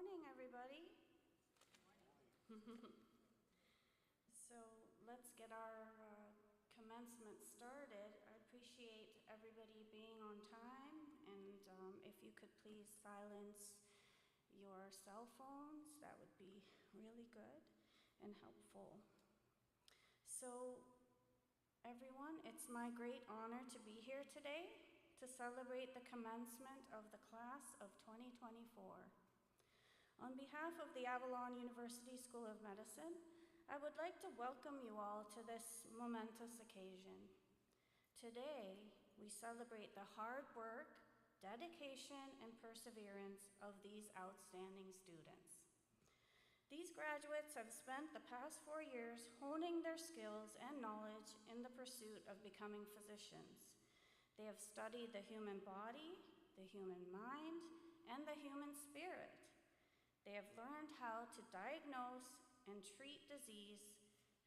morning, everybody. So let's get our commencement started. I appreciate everybody being on time, and if you could please silence your cell phones, that would be really good and helpful. So everyone, it's my great honor to be here today to celebrate the commencement of the class of 2024. On behalf of the Avalon University School of Medicine, I would like to welcome you all to this momentous occasion. Today, we celebrate the hard work, dedication, and perseverance of these outstanding students. These graduates have spent the past 4 years honing their skills and knowledge in the pursuit of becoming physicians. They have studied the human body, the human mind, and the human spirit. They have learned how to diagnose and treat disease,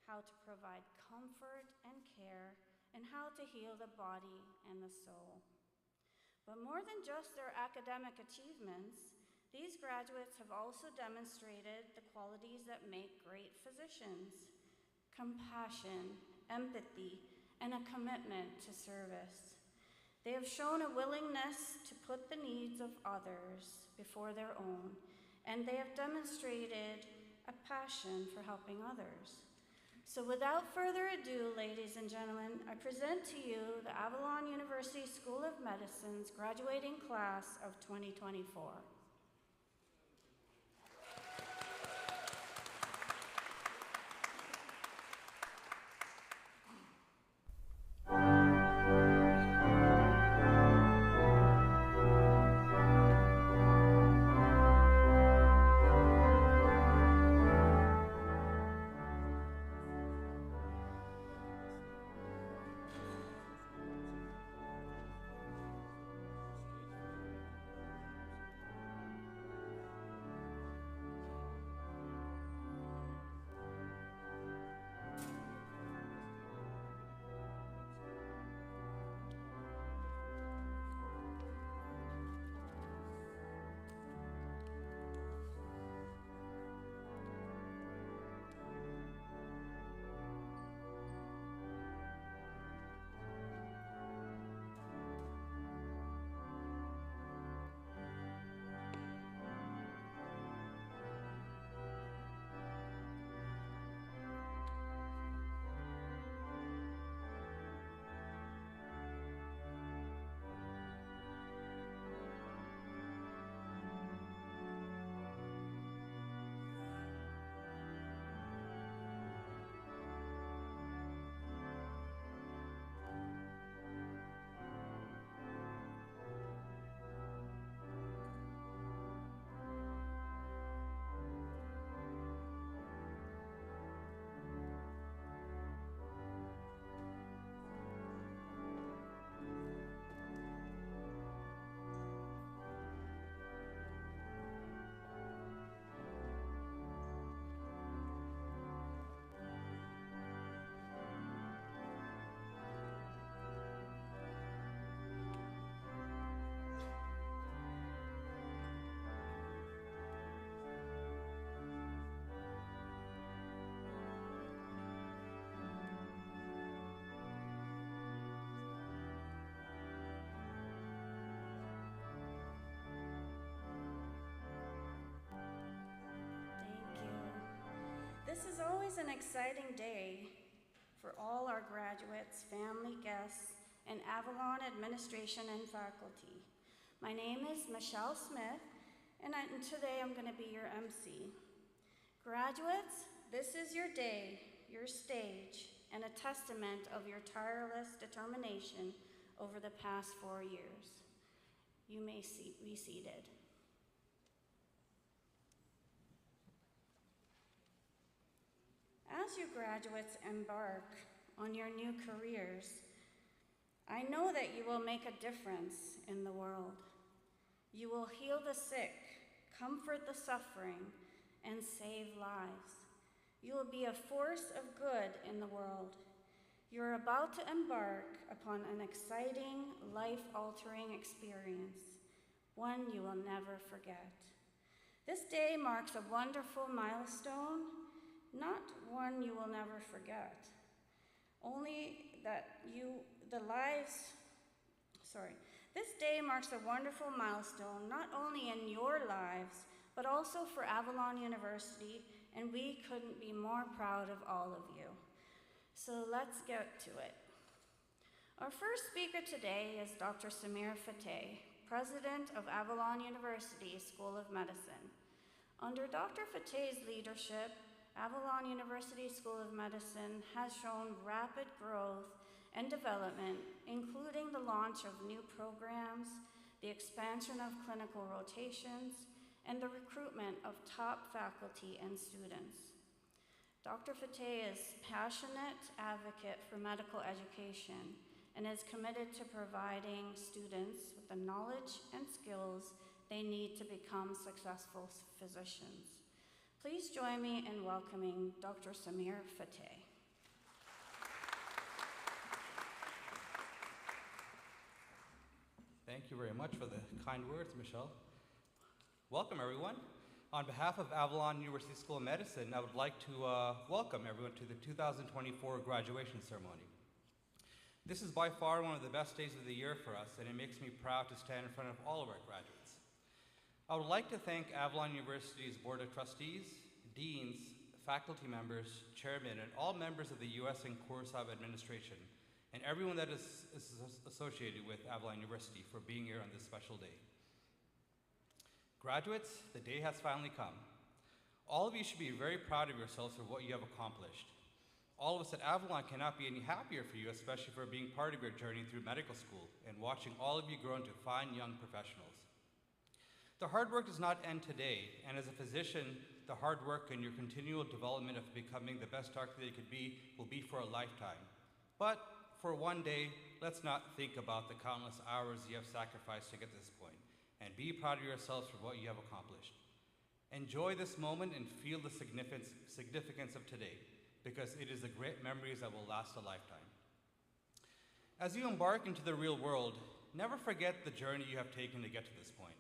how to provide comfort and care, and how to heal the body and the soul. But more than just their academic achievements, these graduates have also demonstrated the qualities that make great physicians: compassion, empathy, and a commitment to service. They have shown a willingness to put the needs of others before their own, and they have demonstrated a passion for helping others. So without further ado, ladies and gentlemen, I present to you the Avalon University School of Medicine's graduating class of 2024. This is always an exciting day for all our graduates, family, guests, and Avalon administration and faculty. My name is Michelle Smith, and today I'm going to be your MC. Graduates, this is your day, your stage, and a testament of your tireless determination over the past 4 years. You may be seated. As you graduates embark on your new careers, I know that you will make a difference in the world. You will heal the sick, comfort the suffering, and save lives. You will be a force of good in the world. You're about to embark upon an exciting, life-altering experience, one you will never forget. This day marks a wonderful milestone, not one you will never forget. This day marks a wonderful milestone, not only in your lives, but also for Avalon University, and we couldn't be more proud of all of you. So let's get to it. Our first speaker today is Dr. Samir Fateh, President of Avalon University School of Medicine. Under Dr. Fateh's leadership, Avalon University School of Medicine has shown rapid growth and development, including the launch of new programs, the expansion of clinical rotations, and the recruitment of top faculty and students. Dr. Fateh is a passionate advocate for medical education and is committed to providing students with the knowledge and skills they need to become successful physicians. Please join me in welcoming Dr. Samir Fateh. Thank you very much for the kind words, Michelle. Welcome, everyone. On behalf of Avalon University School of Medicine, I would like to welcome everyone to the 2024 graduation ceremony. This is by far one of the best days of the year for us, and it makes me proud to stand in front of all of our graduates. I would like to thank Avalon University's Board of Trustees, Deans, faculty members, chairmen, and all members of the US and Kurosawa administration, and everyone that is associated with Avalon University for being here on this special day. Graduates, the day has finally come. All of you should be very proud of yourselves for what you have accomplished. All of us at Avalon cannot be any happier for you, especially for being part of your journey through medical school and watching all of you grow into fine young professionals. The hard work does not end today, and as a physician, the hard work and your continual development of becoming the best doctor that you could be will be for a lifetime. But for one day, let's not think about the countless hours you have sacrificed to get to this point, and be proud of yourselves for what you have accomplished. Enjoy this moment and feel the significance of today, because it is the great memories that will last a lifetime. As you embark into the real world, never forget the journey you have taken to get to this point.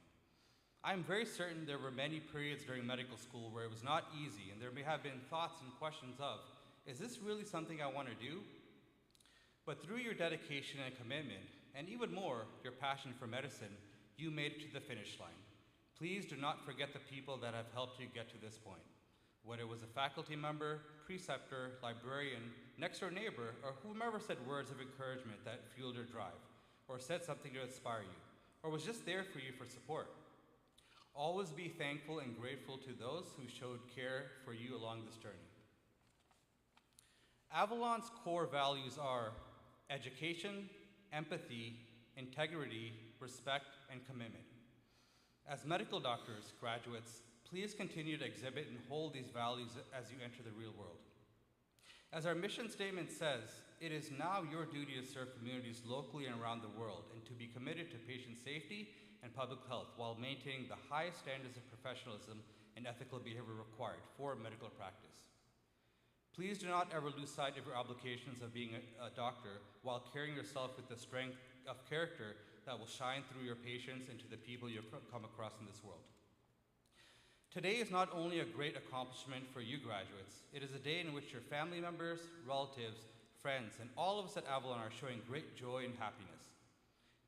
I am very certain there were many periods during medical school where it was not easy, and there may have been thoughts and questions of, is this really something I want to do? But through your dedication and commitment, and even more, your passion for medicine, you made it to the finish line. Please do not forget the people that have helped you get to this point. Whether it was a faculty member, preceptor, librarian, next-door neighbor, or whomever said words of encouragement that fueled your drive, or said something to inspire you, or was just there for you for support. Always be thankful and grateful to those who showed care for you along this journey. Avalon's core values are education, empathy, integrity, respect, and commitment. As medical doctors, graduates, please continue to exhibit and hold these values as you enter the real world. As our mission statement says, it is now your duty to serve communities locally and around the world and to be committed to patient safety and public health while maintaining the highest standards of professionalism and ethical behavior required for medical practice. Please do not ever lose sight of your obligations of being a doctor while carrying yourself with the strength of character that will shine through your patients and to the people you come across in this world. Today is not only a great accomplishment for you graduates, it is a day in which your family members, relatives, friends, and all of us at Avalon are showing great joy and happiness.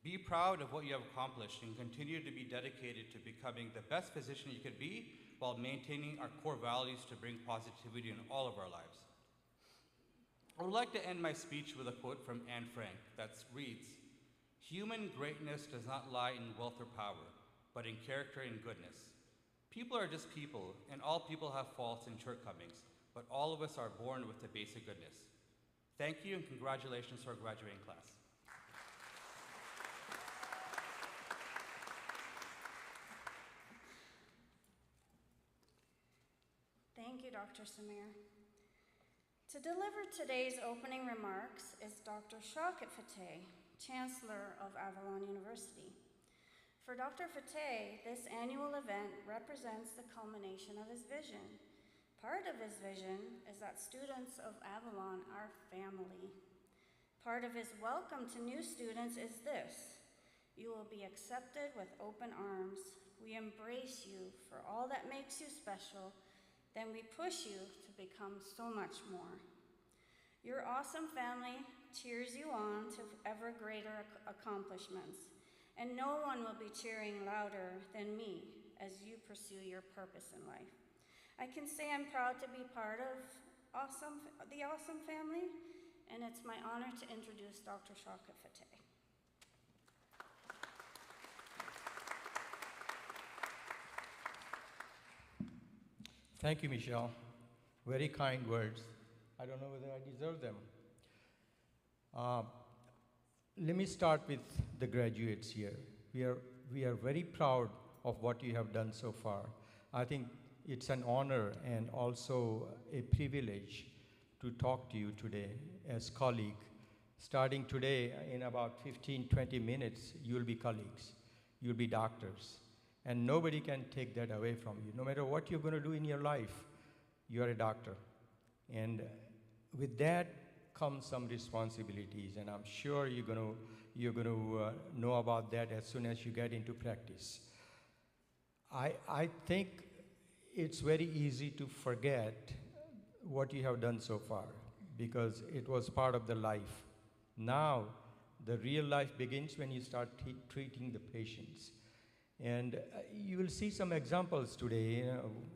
Be proud of what you have accomplished and continue to be dedicated to becoming the best physician you could be while maintaining our core values to bring positivity in all of our lives. I would like to end my speech with a quote from Anne Frank that reads, "Human greatness does not lie in wealth or power, but in character and goodness. People are just people, and all people have faults and shortcomings, but all of us are born with the basic goodness." Thank you, and congratulations to our graduating class. Thank you, Dr. Samir. To deliver today's opening remarks is Dr. Shaukat Fateh, Chancellor of Avalon University. For Dr. Fateh, this annual event represents the culmination of his vision. Part of his vision is that students of Avalon are family. Part of his welcome to new students is this: you will be accepted with open arms, we embrace you for all that makes you special, then we push you to become so much more. Your awesome family cheers you on to ever greater accomplishments, and no one will be cheering louder than me as you pursue your purpose in life. I can say I'm proud to be part of the awesome family, and it's my honor to introduce Dr. Shaka Fateh. Thank you, Michelle. Very kind words. I don't know whether I deserve them. Let me start with the graduates here. We are very proud of what you have done so far. I think it's an honor and also a privilege to talk to you today as colleagues. Starting today, in about 15, 20 minutes, you'll be colleagues. You'll be doctors. And nobody can take that away from you. No matter what you're going to do in your life, you're a doctor. And with that comes some responsibilities, and I'm sure you're going to know about that as soon as you get into practice. I think it's very easy to forget what you have done so far because it was part of the life. Now, the real life begins when you start treating the patients. And you will see some examples today.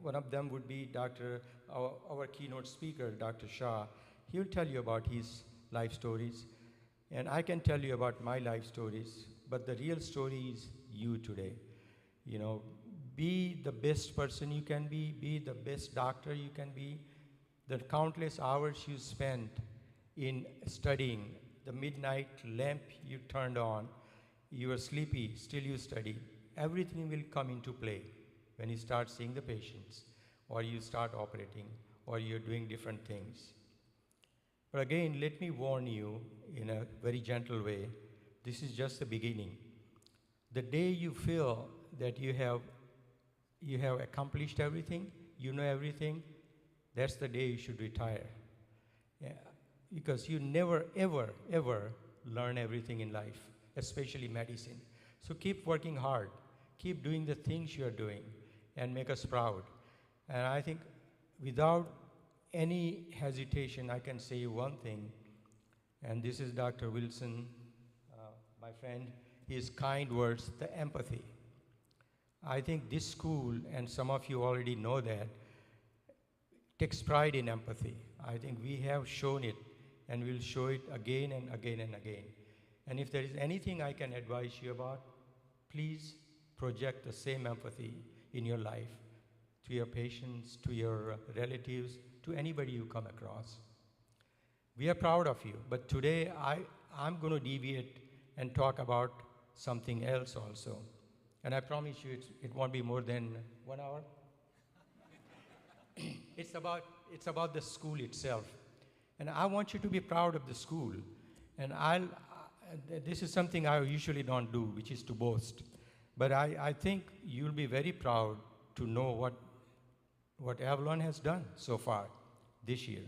One of them would be our keynote speaker, Dr. Shah. He'll tell you about his life stories. And I can tell you about my life stories, but the real story is you today. Be the best person you can be the best doctor you can be. The countless hours you spent in studying, the midnight lamp you turned on, you were sleepy, still you studied. Everything will come into play when you start seeing the patients, or you start operating, or you're doing different things. But again, let me warn you in a very gentle way, this is just the beginning. The day you feel that you have accomplished everything, you know everything, that's the day you should retire. Yeah, because you never, ever, ever learn everything in life, especially medicine. So keep working hard. Keep doing the things you're doing and make us proud. And I think without any hesitation, I can say one thing, and this is Dr. Wilson, my friend, his kind words, the empathy. I think this school, and some of you already know that, takes pride in empathy. I think we have shown it, and we'll show it again and again and again. And if there is anything I can advise you about, please project the same empathy in your life to your patients, to your relatives, to anybody you come across. We are proud of you, but today I'm going to deviate and talk about something else also. And I promise you it won't be more than 1 hour. It's about the school itself. And I want you to be proud of the school. And this is something I usually don't do, which is to boast. But I think you'll be very proud to know what Avalon has done so far this year.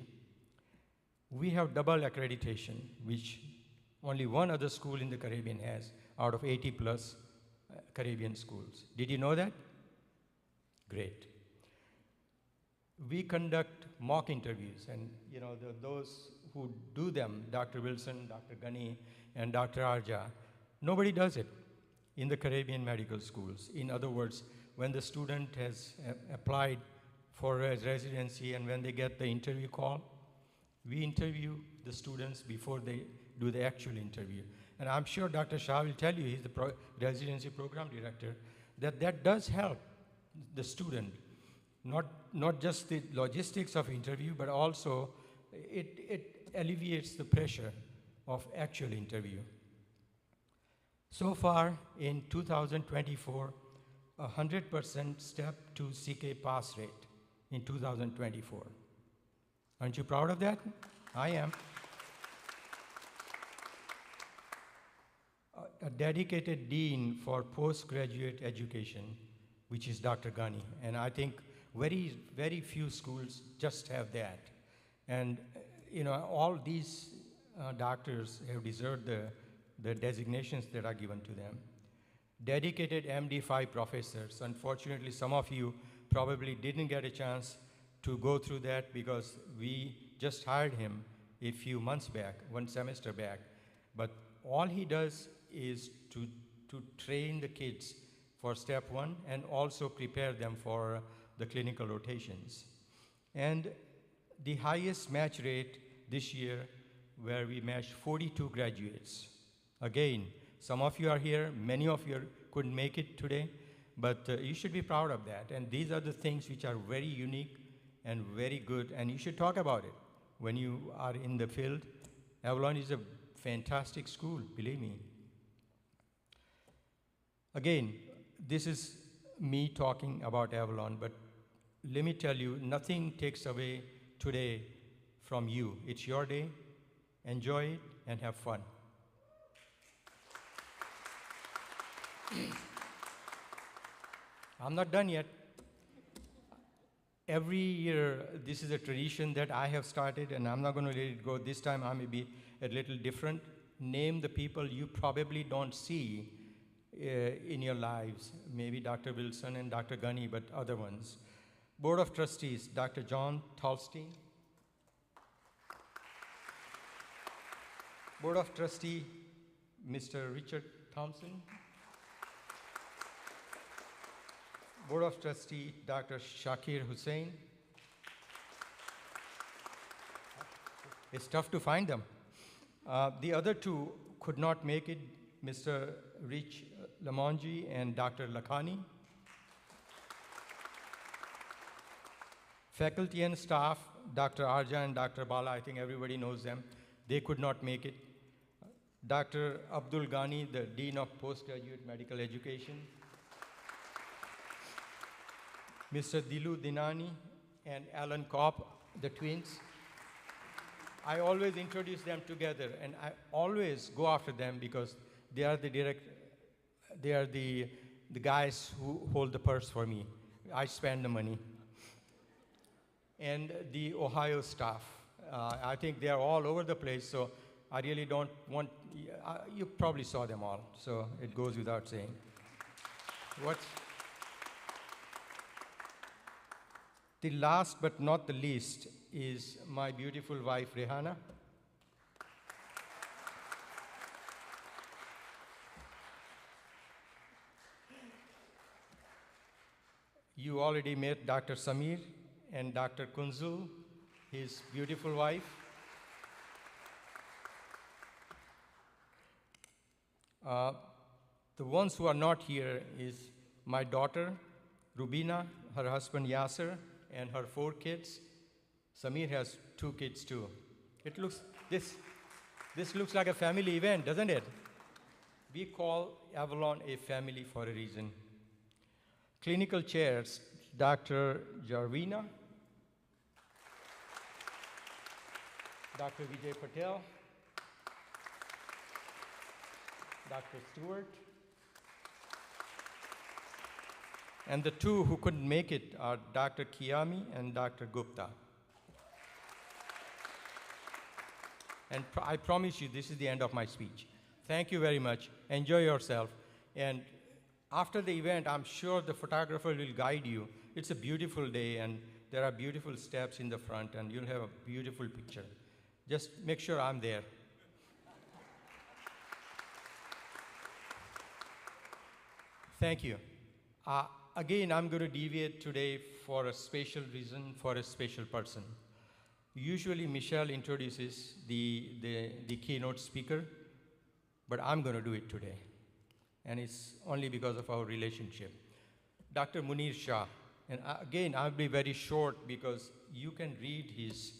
We have double accreditation, which only one other school in the Caribbean has out of 80 plus Caribbean schools. Did you know that? Great. We conduct mock interviews, and those who do them, Dr. Wilson, Dr. Gunny, and Dr. Arja, nobody does it in the Caribbean medical schools. In other words, when the student has applied for a residency and when they get the interview call, we interview the students before they do the actual interview. And I'm sure Dr. Shah will tell you, he's the residency program director, that does help the student. Not just the logistics of interview, but also it alleviates the pressure of actual interview. So far in 2024, 100% step to CK pass rate in 2024. Aren't you proud of that? I am. A dedicated dean for postgraduate education, which is Dr. Ghani. And I think very, very few schools just have that. And, all these doctors have deserved the designations that are given to them. dedicated MD5 professors. Unfortunately, some of you probably didn't get a chance to go through that because we just hired him a few months back, one semester back. But all he does is to train the kids for step one and also prepare them for the clinical rotations. And the highest match rate this year, where we matched 42 graduates. Again, some of you are here, many of you couldn't make it today, but you should be proud of that. And these are the things which are very unique and very good, and you should talk about it when you are in the field. Avalon is a fantastic school, believe me. Again, this is me talking about Avalon, but let me tell you, nothing takes away today from you. It's your day. Enjoy it and have fun. I'm not done yet. Every year, this is a tradition that I have started, and I'm not going to let it go. This time, I may be a little different. Name the people you probably don't see in your lives. Maybe Dr. Wilson and Dr. Gunny, but other ones. Board of Trustees, Dr. John Tolstein. Board of Trustee, Mr. Richard Thompson. Board of Trustee, Dr. Shakir Hussain. It's tough to find them. The other two could not make it, Mr. Rich Lamonji and Dr. Lakhani. Faculty and staff, Dr. Arja and Dr. Bala, I think everybody knows them. They could not make it. Dr. Abdul Ghani, the Dean of Postgraduate Medical Education. Mr. Dilu Dinani and Alan Kopp, the twins. I always introduce them together, and I always go after them because they are the guys who hold the purse for me. I spend the money. And the Ohio staff. I think they are all over the place, so I really don't want, you probably saw them all, so it goes without saying. The last but not the least is my beautiful wife, Rehana. You already met Dr. Samir and Dr. Kunzul, his beautiful wife. The ones who are not here is my daughter, Rubina, her husband Yasser, and her 4 kids. Samir has 2 kids too. This looks like a family event, doesn't it? We call Avalon a family for a reason. Clinical chairs, Dr. Jarvina, Dr. Vijay Patel, Dr. Stewart, and the 2 who couldn't make it are Dr. Kiyami and Dr. Gupta. And I promise you, this is the end of my speech. Thank you very much. Enjoy yourself. And after the event, I'm sure the photographer will guide you. It's a beautiful day, and there are beautiful steps in the front, and you'll have a beautiful picture. Just make sure I'm there. Thank you. Again, I'm going to deviate today for a special reason, for a special person. Usually, Michelle introduces the keynote speaker, but I'm going to do it today. And it's only because of our relationship. Dr. Munir Shah. And again, I'll be very short because you can read his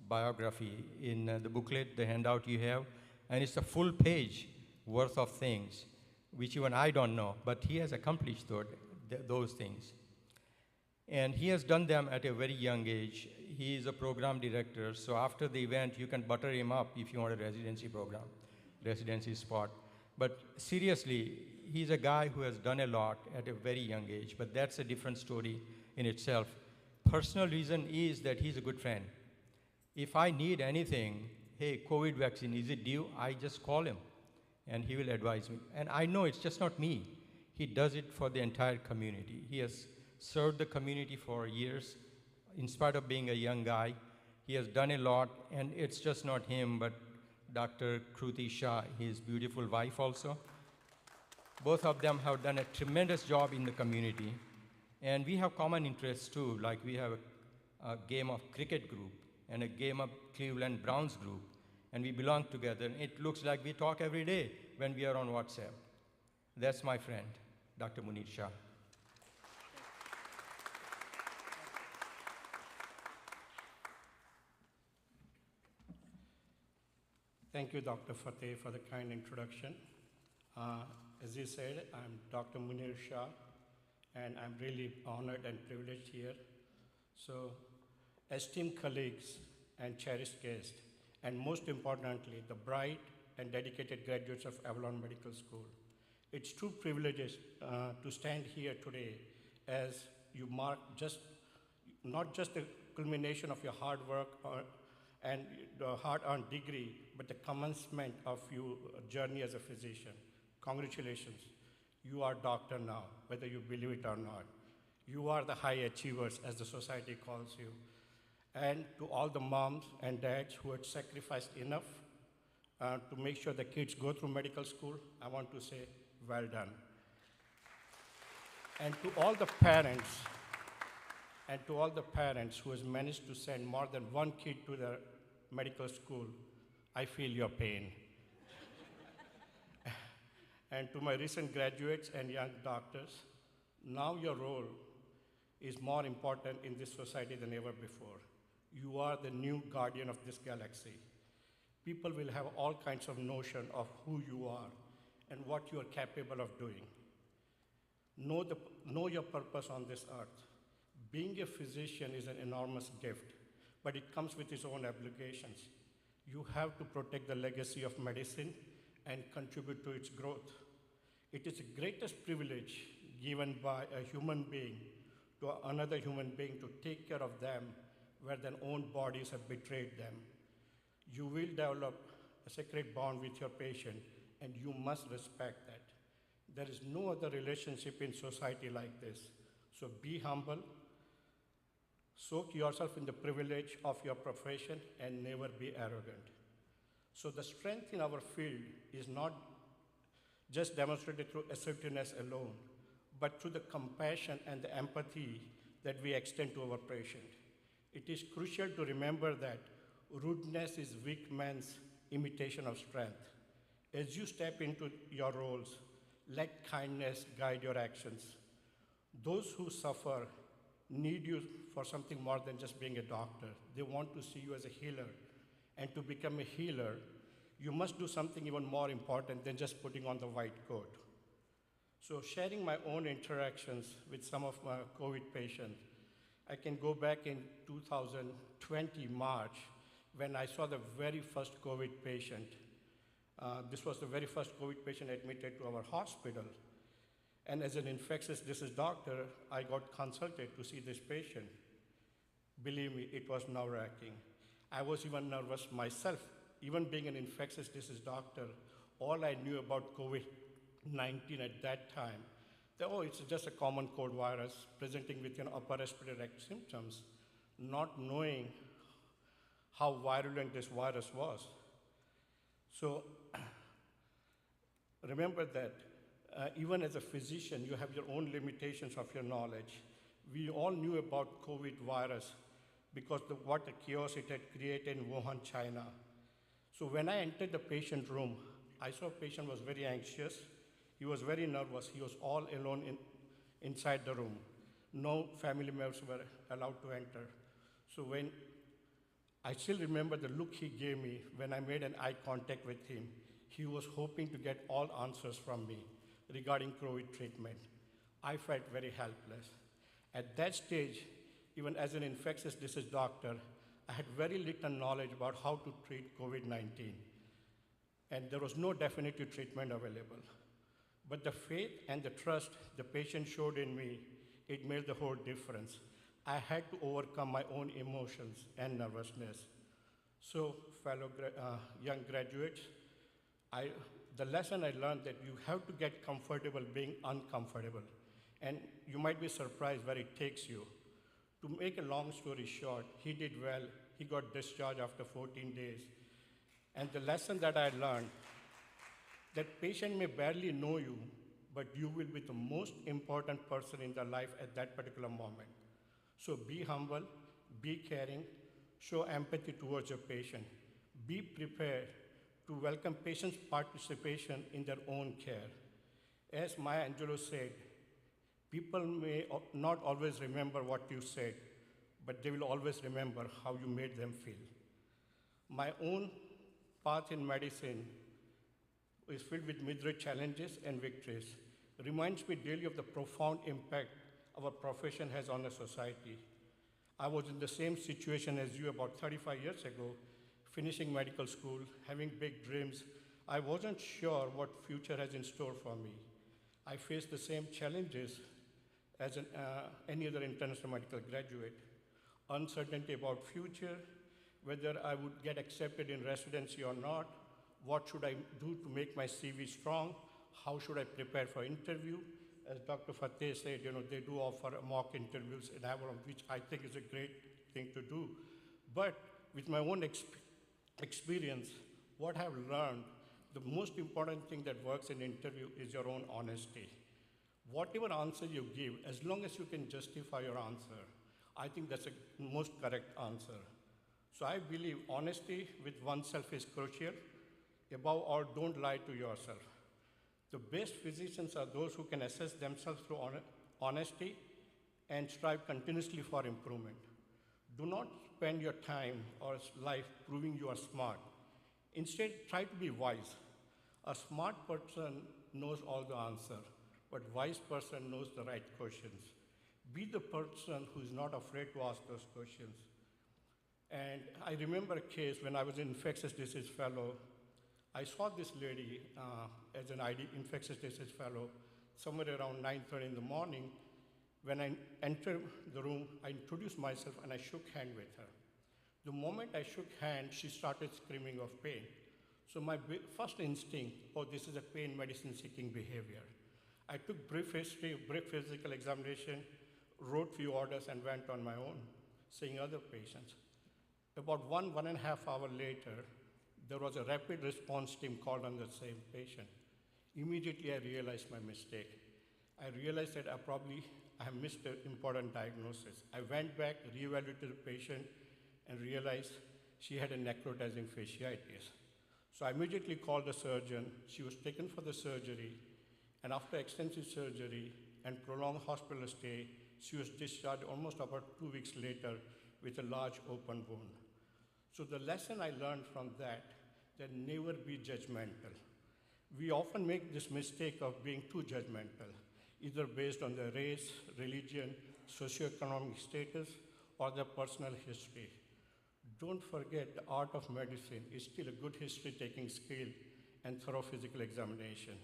biography in the booklet, the handout you have, and it's a full page worth of things, which even I don't know, but he has accomplished those things. And he has done them at a very young age. He is a program director, so after the event, you can butter him up if you want a residency program, residency spot. But seriously, he's a guy who has done a lot at a very young age, but that's a different story in itself. Personal reason is that he's a good friend. If I need anything, hey, COVID vaccine, is it due? I just call him, and he will advise me. And I know it's just not me. he does it for the entire community. He has served the community for years. In spite of being a young guy, he has done a lot, and it's just not him, but Dr. Kruti Shah, his beautiful wife also. Both of them have done a tremendous job in the community. And we have common interests too, like we have a game of cricket group and a game of Cleveland Browns group, and we belong together. And it looks like we talk every day when we are on WhatsApp. That's my friend, Dr. Munir Shah. Thank you, Dr. Fateh, for the kind introduction. As you said, I'm Dr. Munir Shah, and I'm really honored and privileged here. So, esteemed colleagues and cherished guests, and most importantly, the bright and dedicated graduates of Avalon Medical School, it's true privilege to stand here today as you mark not just the culmination of your hard work and the hard-earned degree, but the commencement of your journey as a physician. Congratulations. You are doctor now, whether you believe it or not. You are the high achievers, as the society calls you. And to all the moms and dads who had sacrificed enough to make sure the kids go through medical school, I want to say, well done. And to all the parents, who has managed to send more than one kid to the medical school, I feel your pain. And to my recent graduates and young doctors, now your role is more important in this society than ever before. You are the new guardian of this galaxy. People will have all kinds of notion of who you are and what you are capable of doing. Know your purpose on this earth. Being a physician is an enormous gift, but it comes with its own obligations. You have to protect the legacy of medicine and contribute to its growth. It is the greatest privilege given by a human being to another human being to take care of them where their own bodies have betrayed them. You will develop a sacred bond with your patient, and you must respect that. There is no other relationship in society like this. So be humble, soak yourself in the privilege of your profession, and never be arrogant. So the strength in our field is not just demonstrated through assertiveness alone, but through the compassion and the empathy that we extend to our patient. It is crucial to remember that rudeness is weak man's imitation of strength. As you step into your roles, let kindness guide your actions. Those who suffer need you for something more than just being a doctor. They want to see you as a healer. And to become a healer, you must do something even more important than just putting on the white coat. So sharing my own interactions with some of my COVID patients, I can go back in 2020 March when I saw the very first COVID patient. This was the very first COVID patient admitted to our hospital. And as an infectious disease doctor, I got consulted to see this patient. Believe me, it was nerve-wracking. I was even nervous myself. Even being an infectious disease doctor, all I knew about COVID-19 at that time, that, oh, it's just a common cold virus presenting with upper respiratory symptoms, not knowing how virulent this virus was. So remember that even as a physician, you have your own limitations of your knowledge. We all knew about COVID virus because what a chaos it had created in Wuhan, China. So when I entered the patient room, I saw a patient was very anxious. He was very nervous. He was all alone inside the room. No family members were allowed to enter. So when I still remember the look he gave me when I made an eye contact with him. He was hoping to get all answers from me regarding COVID treatment. I felt very helpless. At that stage, even as an infectious disease doctor, I had very little knowledge about how to treat COVID-19. And there was no definitive treatment available. But the faith and the trust the patient showed in me, it made the whole difference. I had to overcome my own emotions and nervousness. So, fellow young graduates, the lesson I learned that you have to get comfortable being uncomfortable. And you might be surprised where it takes you. To make a long story short, he did well. He got discharged after 14 days. And the lesson that I learned, that patient may barely know you, but you will be the most important person in their life at that particular moment. So be humble, be caring, show empathy towards your patient. Be prepared to welcome patients' participation in their own care. As Maya Angelou said, people may not always remember what you said, but they will always remember how you made them feel. My own path in medicine is filled with myriad challenges and victories. It reminds me daily of the profound impact our profession has on a society. I was in the same situation as you about 35 years ago, finishing medical school, having big dreams. I wasn't sure what future has in store for me. I faced the same challenges as any other international medical graduate. Uncertainty about future, whether I would get accepted in residency or not, what should I do to make my CV strong, how should I prepare for interview. As Dr. Fateh said, they do offer mock interviews in Avalon, which I think is a great thing to do. But with my own experience, what I've learned, the most important thing that works in interview is your own honesty. Whatever answer you give, as long as you can justify your answer, I think that's the most correct answer. So I believe honesty with oneself is crucial. Above all, don't lie to yourself. The best physicians are those who can assess themselves through honesty and strive continuously for improvement. Do not spend your time or life proving you are smart. Instead, try to be wise. A smart person knows all the answers, but wise person knows the right questions. Be the person who is not afraid to ask those questions. And I remember a case when I was an infectious disease fellow. I saw this lady as an infectious disease fellow somewhere around 9:30 in the morning. When I entered the room, I introduced myself and I shook hands with her. The moment I shook hands, she started screaming of pain. So my first instinct, this is a pain medicine seeking behavior. I took brief history, brief physical examination, wrote few orders and went on my own, seeing other patients. About 1.5 hours later, there was a rapid response team called on the same patient. Immediately, I realized my mistake. I realized that I have missed an important diagnosis. I went back, reevaluated the patient, and realized she had a necrotizing fasciitis. So I immediately called the surgeon. She was taken for the surgery, and after extensive surgery and prolonged hospital stay, she was discharged almost about 2 weeks later with a large open wound. So the lesson I learned from that never be judgmental. We often make this mistake of being too judgmental, either based on their race, religion, socioeconomic status, or their personal history. Don't forget the art of medicine is still a good history-taking skill and thorough physical examination.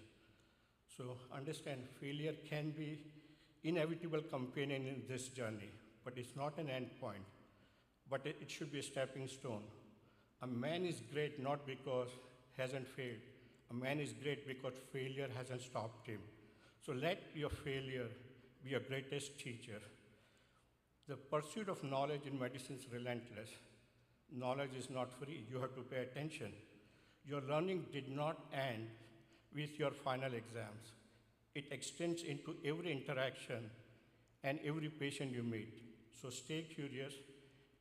So understand failure can be inevitable companion in this journey, but it's not an end point, but it should be a stepping stone. A man is great not because he hasn't failed. A man is great because failure hasn't stopped him. So let your failure be your greatest teacher. The pursuit of knowledge in medicine is relentless. Knowledge is not free. You have to pay attention. Your learning did not end with your final exams. It extends into every interaction and every patient you meet. So stay curious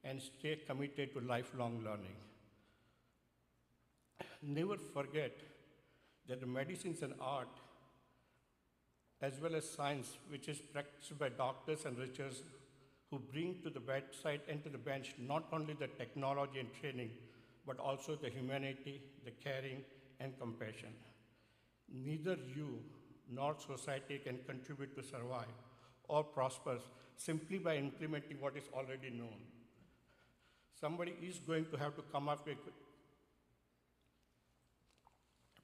and stay committed to lifelong learning. Never forget that the medicine is an art as well as science, which is practiced by doctors and researchers who bring to the bedside and to the bench not only the technology and training, but also the humanity, the caring, and compassion. Neither you nor society can contribute to survive or prosper simply by implementing what is already known. Somebody is going to have to come up with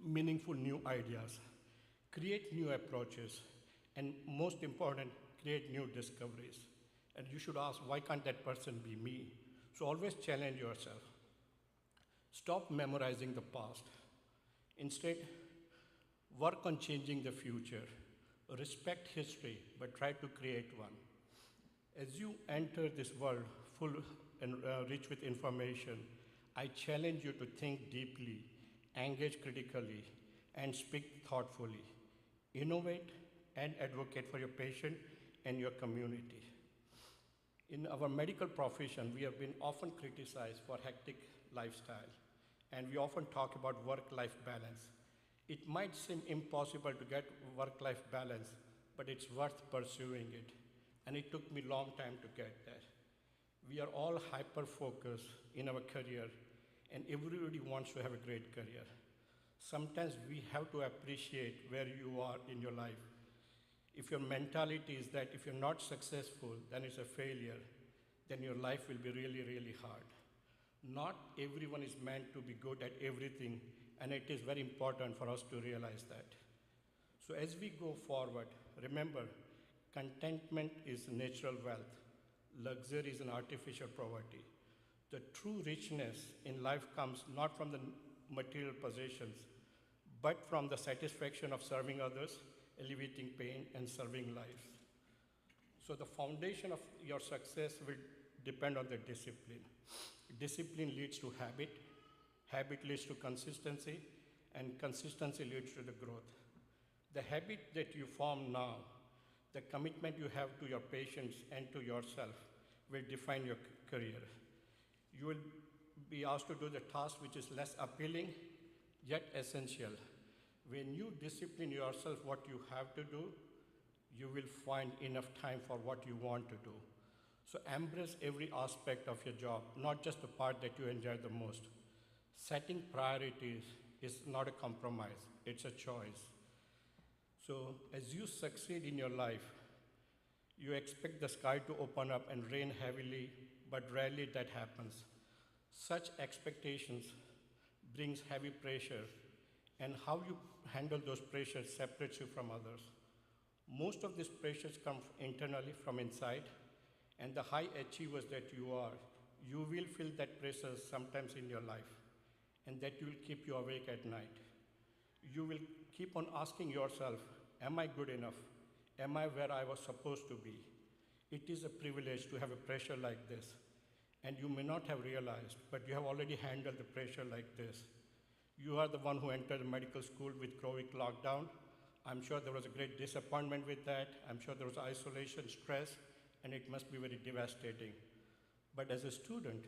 meaningful new ideas, create new approaches, and most important, create new discoveries. And you should ask, why can't that person be me? So always challenge yourself. Stop memorizing the past. Instead, Work on changing the future. Respect history, but try to create one. As you enter this world full and rich with information, I challenge you to think deeply, engage critically, and speak thoughtfully. Innovate and advocate for your patient and your community. In our medical profession, we have been often criticized for hectic lifestyle, and we often talk about work-life balance. It might seem impossible to get work-life balance, but it's worth pursuing it. And it took me a long time to get there. We are all hyper-focused in our career, and everybody wants to have a great career. Sometimes we have to appreciate where you are in your life. If your mentality is that if you're not successful, then it's a failure, then your life will be really, really hard. Not everyone is meant to be good at everything, and it is very important for us to realize that. So as we go forward, remember, contentment is natural wealth. Luxury is an artificial poverty. The true richness in life comes not from the material possessions, but from the satisfaction of serving others, alleviating pain, and serving life. So the foundation of your success will depend on the discipline. Discipline leads to habit leads to consistency, and consistency leads to the growth. The habit that you form now, the commitment you have to your patients and to yourself will define your career. You will be asked to do the task which is less appealing, yet essential. When you discipline yourself what you have to do, you will find enough time for what you want to do. So embrace every aspect of your job, not just the part that you enjoy the most. Setting priorities is not a compromise, it's a choice. So as you succeed in your life, you expect the sky to open up and rain heavily, but rarely that happens. Such expectations brings heavy pressure, and how you handle those pressures separates you from others. Most of these pressures come internally from inside, and the high achievers that you are, you will feel that pressure sometimes in your life, and that will keep you awake at night. You will keep on asking yourself, am I good enough? Am I where I was supposed to be? It is a privilege to have a pressure like this, and you may not have realized, but you have already handled the pressure like this. You are the one who entered medical school with COVID lockdown. I'm sure there was a great disappointment with that. I'm sure there was isolation, stress, and it must be very devastating. But as a student,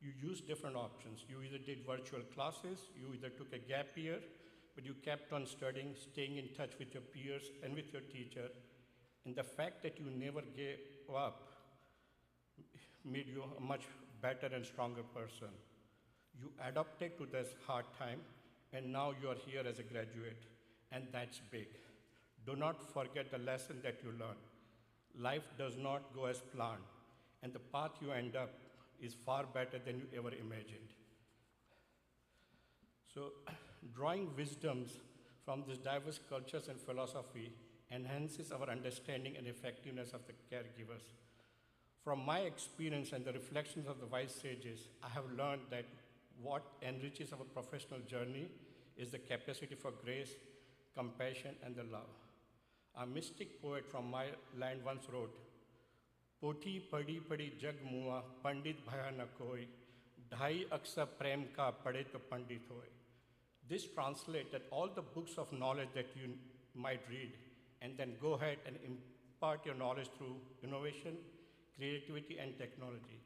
you used different options. You either did virtual classes, you either took a gap year, but you kept on studying, staying in touch with your peers and with your teacher. And the fact that you never gave up made you a much better and stronger person. You adapted to this hard time, and now you are here as a graduate, and that's big. Do not forget the lesson that you learned. Life does not go as planned, and the path you end up is far better than you ever imagined. So, drawing wisdoms from these diverse cultures and philosophy enhances our understanding and effectiveness of the caregivers. From my experience and the reflections of the wise sages, I have learned that what enriches our professional journey is the capacity for grace, compassion, and the love. A mystic poet from my land once wrote, Poti padi padi jag mua, pandit bhaya na koi, dhai aksa prem ka pade to pandit hoy. This translates that all the books of knowledge that you might read, and then go ahead and impart your knowledge through innovation, creativity, and technology.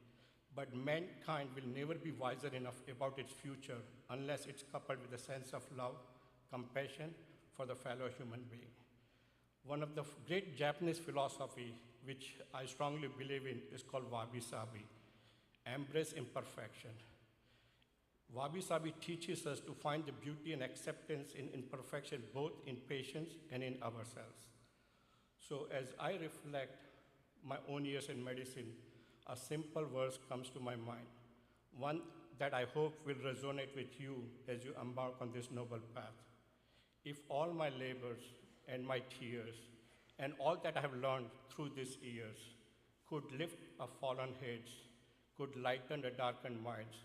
But mankind will never be wiser enough about its future unless it's coupled with a sense of love, compassion for the fellow human being. One of the great Japanese philosophy, which I strongly believe in, is called wabi-sabi, embrace imperfection. Wabi-sabi teaches us to find the beauty and acceptance in imperfection, both in patients and in ourselves. So as I reflect my own years in medicine, a simple verse comes to my mind, one that I hope will resonate with you as you embark on this noble path. If all my labors and my tears and all that I have learned through these years could lift a fallen heads, could lighten the darkened minds,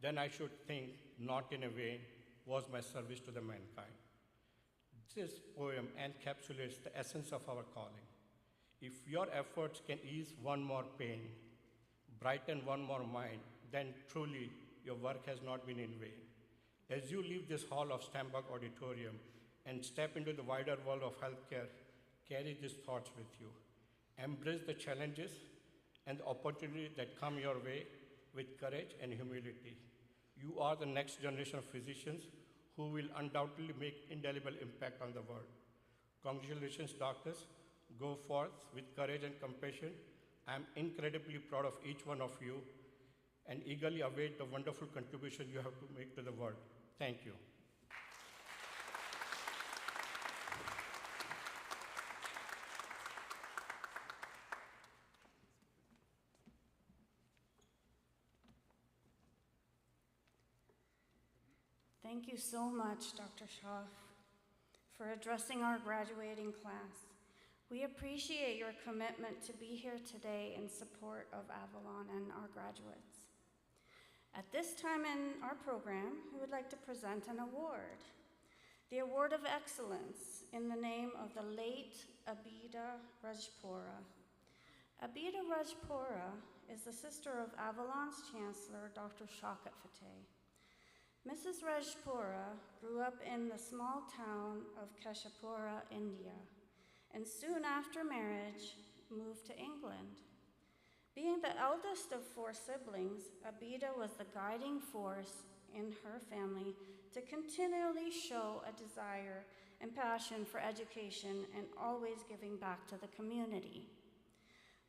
then I should think not in a vain was my service to the mankind. This poem encapsulates the essence of our calling. If your efforts can ease one more pain, brighten one more mind, then truly your work has not been in vain. As you leave this hall of Stambach Auditorium and step into the wider world of healthcare, carry these thoughts with you. Embrace the challenges and the opportunities that come your way with courage and humility. You are the next generation of physicians who will undoubtedly make indelible impact on the world. Congratulations, doctors. Go forth with courage and compassion. I am incredibly proud of each one of you and eagerly await the wonderful contribution you have to make to the world. Thank you. Thank you so much, Dr. Shah, for addressing our graduating class. We appreciate your commitment to be here today in support of Avalon and our graduates. At this time in our program, we would like to present an award, the Award of Excellence in the name of the late Abida Rajpura. Abida Rajpura is the sister of Avalon's Chancellor, Dr. Shaukat Fateh. Mrs. Rajpura grew up in the small town of Keshapura, India, and soon after marriage moved to England. Being the eldest of 4 siblings, Abida was the guiding force in her family to continually show a desire and passion for education and always giving back to the community.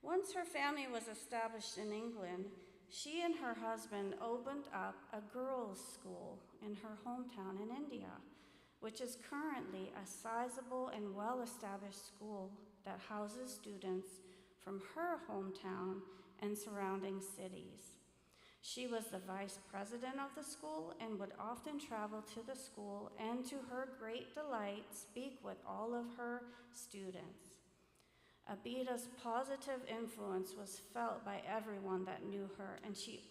Once her family was established in England, she and her husband opened up a girls' school in her hometown in India, which is currently a sizable and well-established school that houses students from her hometown and surrounding cities. She was the vice president of the school and would often travel to the school and, to her great delight, speak with all of her students. Abida's positive influence was felt by everyone that knew her, and she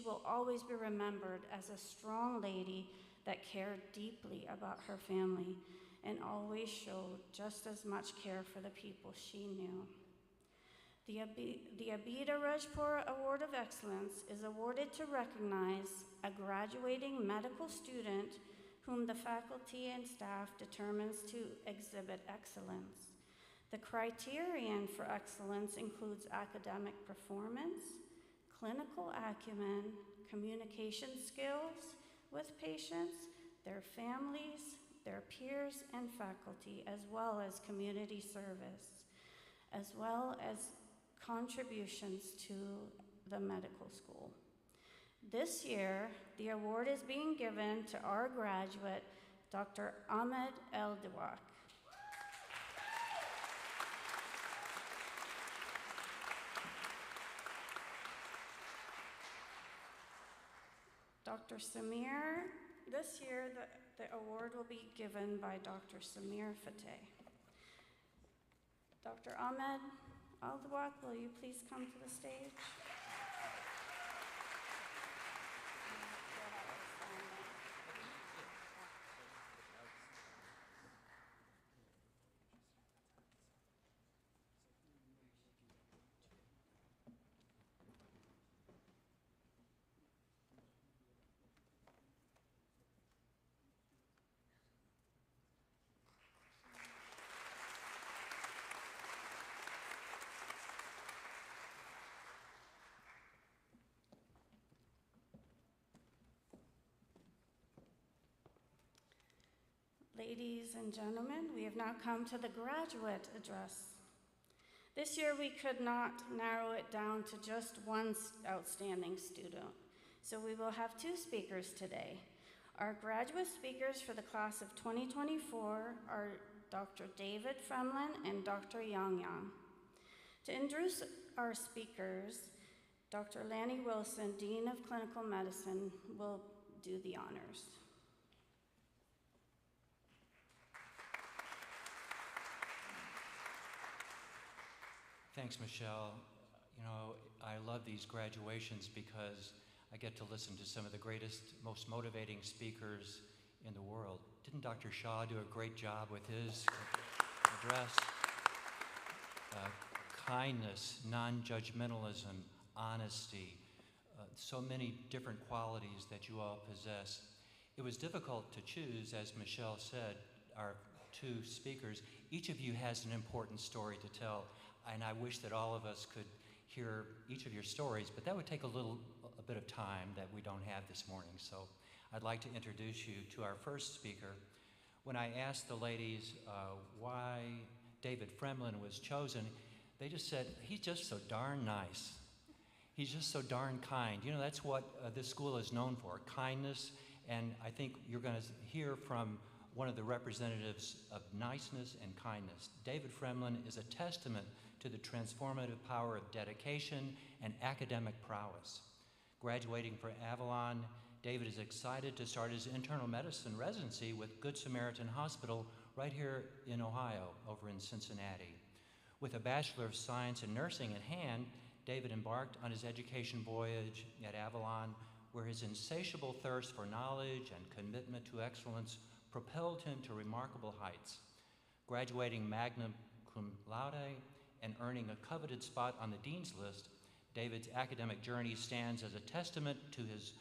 will always be remembered as a strong lady that cared deeply about her family and always showed just as much care for the people she knew. The Abida Rajpura Award of Excellence is awarded to recognize a graduating medical student whom the faculty and staff determines to exhibit excellence. The criterion for excellence includes academic performance, clinical acumen, communication skills with patients, their families, their peers and faculty, as well as community service, as well as contributions to the medical school. This year, the award is being given to our graduate, Dr. Ahmed Eldawak. Dr. Samir, this year the award will be given by Dr. Samir Fateh. Dr. Ahmed Aldawak, will you please come to the stage? Ladies and gentlemen, we have now come to the graduate address. This year we could not narrow it down to just one outstanding student, so we will have 2 speakers today. Our graduate speakers for the class of 2024 are Dr. David Fremlin and Dr. Yang Yang. To introduce our speakers, Dr. Lanny Wilson, Dean of Clinical Medicine, will do the honors. Thanks, Michelle. You know, I love these graduations because I get to listen to some of the greatest, most motivating speakers in the world. Didn't Dr. Shaw do a great job with his address? Kindness, non-judgmentalism, honesty, so many different qualities that you all possess. It was difficult to choose, as Michelle said, our two speakers. Each of you has an important story to tell, and I wish that all of us could hear each of your stories, but that would take a bit of time that we don't have this morning. So I'd like to introduce you to our first speaker. When I asked the ladies why David Fremlin was chosen, they just said, he's just so darn nice. He's just so darn kind. You know, that's what this school is known for, kindness. And I think you're going to hear from one of the representatives of niceness and kindness. David Fremlin is a testament to the transformative power of dedication and academic prowess. Graduating from Avalon, David is excited to start his internal medicine residency with Good Samaritan Hospital right here in Ohio, over in Cincinnati. With a Bachelor of Science in Nursing in hand, David embarked on his education voyage at Avalon, where his insatiable thirst for knowledge and commitment to excellence propelled him to remarkable heights. Graduating magna cum laude and earning a coveted spot on the dean's list, David's academic journey stands as a testament to his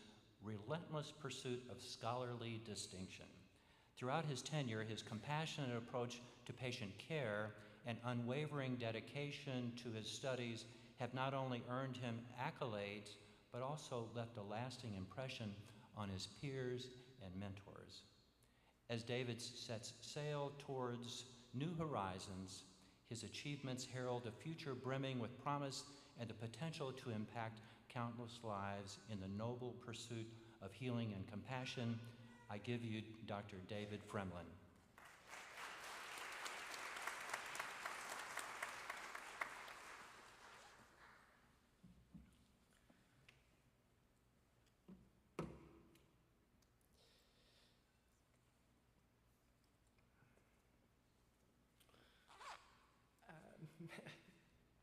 relentless pursuit of scholarly distinction. Throughout his tenure, his compassionate approach to patient care and unwavering dedication to his studies have not only earned him accolades, but also left a lasting impression on his peers and mentors. As David sets sail towards new horizons, his achievements herald a future brimming with promise and the potential to impact countless lives in the noble pursuit of healing and compassion. I give you Dr. David Fremlin.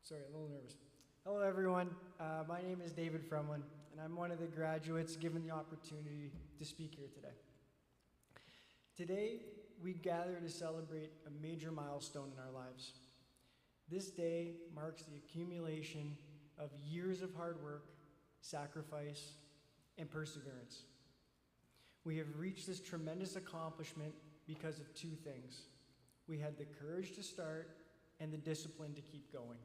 Sorry, a little nervous. Hello, everyone. My name is David Fremlin, and I'm one of the graduates given the opportunity to speak here today. Today, we gather to celebrate a major milestone in our lives. This day marks the accumulation of years of hard work, sacrifice, and perseverance. We have reached this tremendous accomplishment because of two things. We had the courage to start and the discipline to keep going.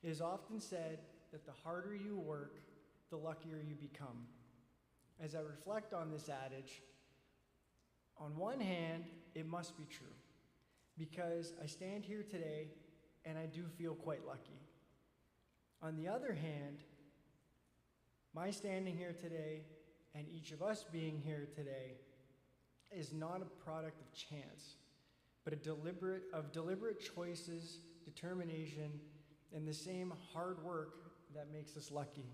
It is often said that the harder you work, the luckier you become. As I reflect on this adage, on one hand, it must be true, because I stand here today and I do feel quite lucky. On the other hand, my standing here today and each of us being here today is not a product of chance, but of deliberate choices, determination, and the same hard work that makes us lucky.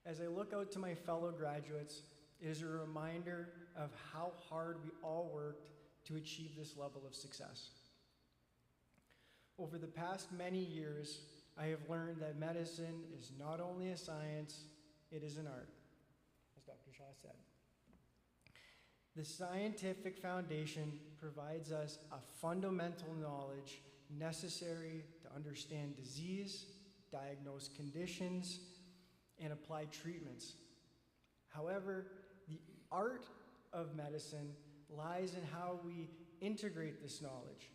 As I look out to my fellow graduates, it is a reminder of how hard we all worked to achieve this level of success. Over the past many years, I have learned that medicine is not only a science, it is an art, as Dr. Shaw said. The scientific foundation provides us a fundamental knowledge necessary to understand disease, diagnose conditions, and apply treatments. However, the art of medicine lies in how we integrate this knowledge,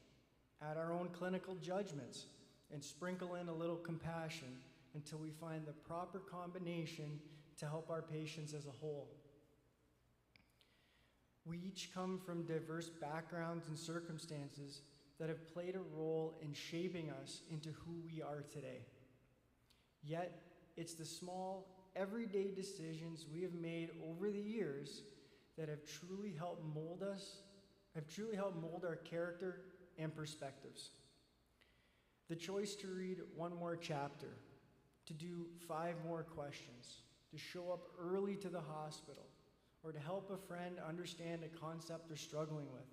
add our own clinical judgments, and sprinkle in a little compassion until we find the proper combination to help our patients as a whole. We each come from diverse backgrounds and circumstances that have played a role in shaping us into who we are today. Yet, it's the small, everyday decisions we have made over the years that have truly helped mold us, have truly helped mold our character and perspectives. The choice to read one more chapter, to do 5 more questions, to show up early to the hospital, or to help a friend understand a concept they're struggling with.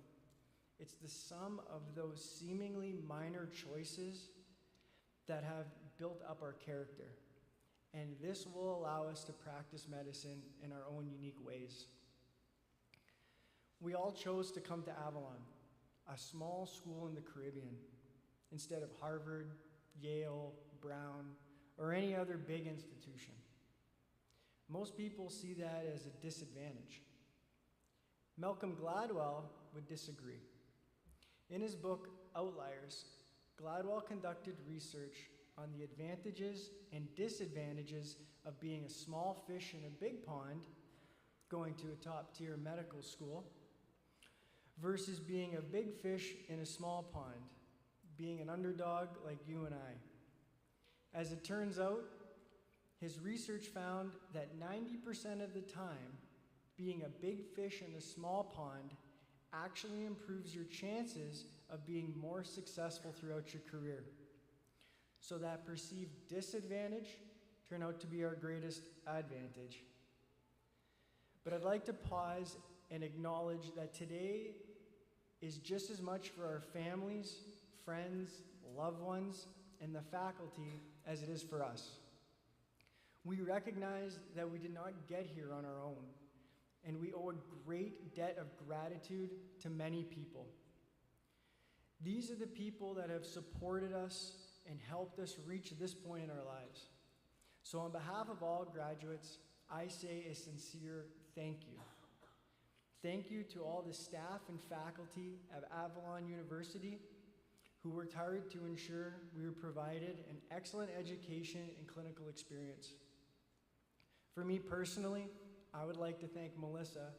It's the sum of those seemingly minor choices that have built up our character. And this will allow us to practice medicine in our own unique ways. we all chose to come to Avalon, a small school in the Caribbean, instead of Harvard, Yale, Brown, or any other big institution. Most people see that as a disadvantage. Malcolm Gladwell would disagree. In his book, Outliers, Gladwell conducted research on the advantages and disadvantages of being a small fish in a big pond, going to a top-tier medical school, versus being a big fish in a small pond, being an underdog like you and I. As it turns out, his research found that 90% of the time, being a big fish in a small pond actually improves your chances of being more successful throughout your career. So that perceived disadvantage turned out to be our greatest advantage. But I'd like to pause and acknowledge that today is just as much for our families, friends, loved ones, and the faculty as it is for us. We recognize that we did not get here on our own, and we owe a great debt of gratitude to many people. These are the people that have supported us and helped us reach this point in our lives. So on behalf of all graduates, I say a sincere thank you. Thank you to all the staff and faculty at Avalon University who worked hard to ensure we were provided an excellent education and clinical experience. For me personally, I would like to thank Melissa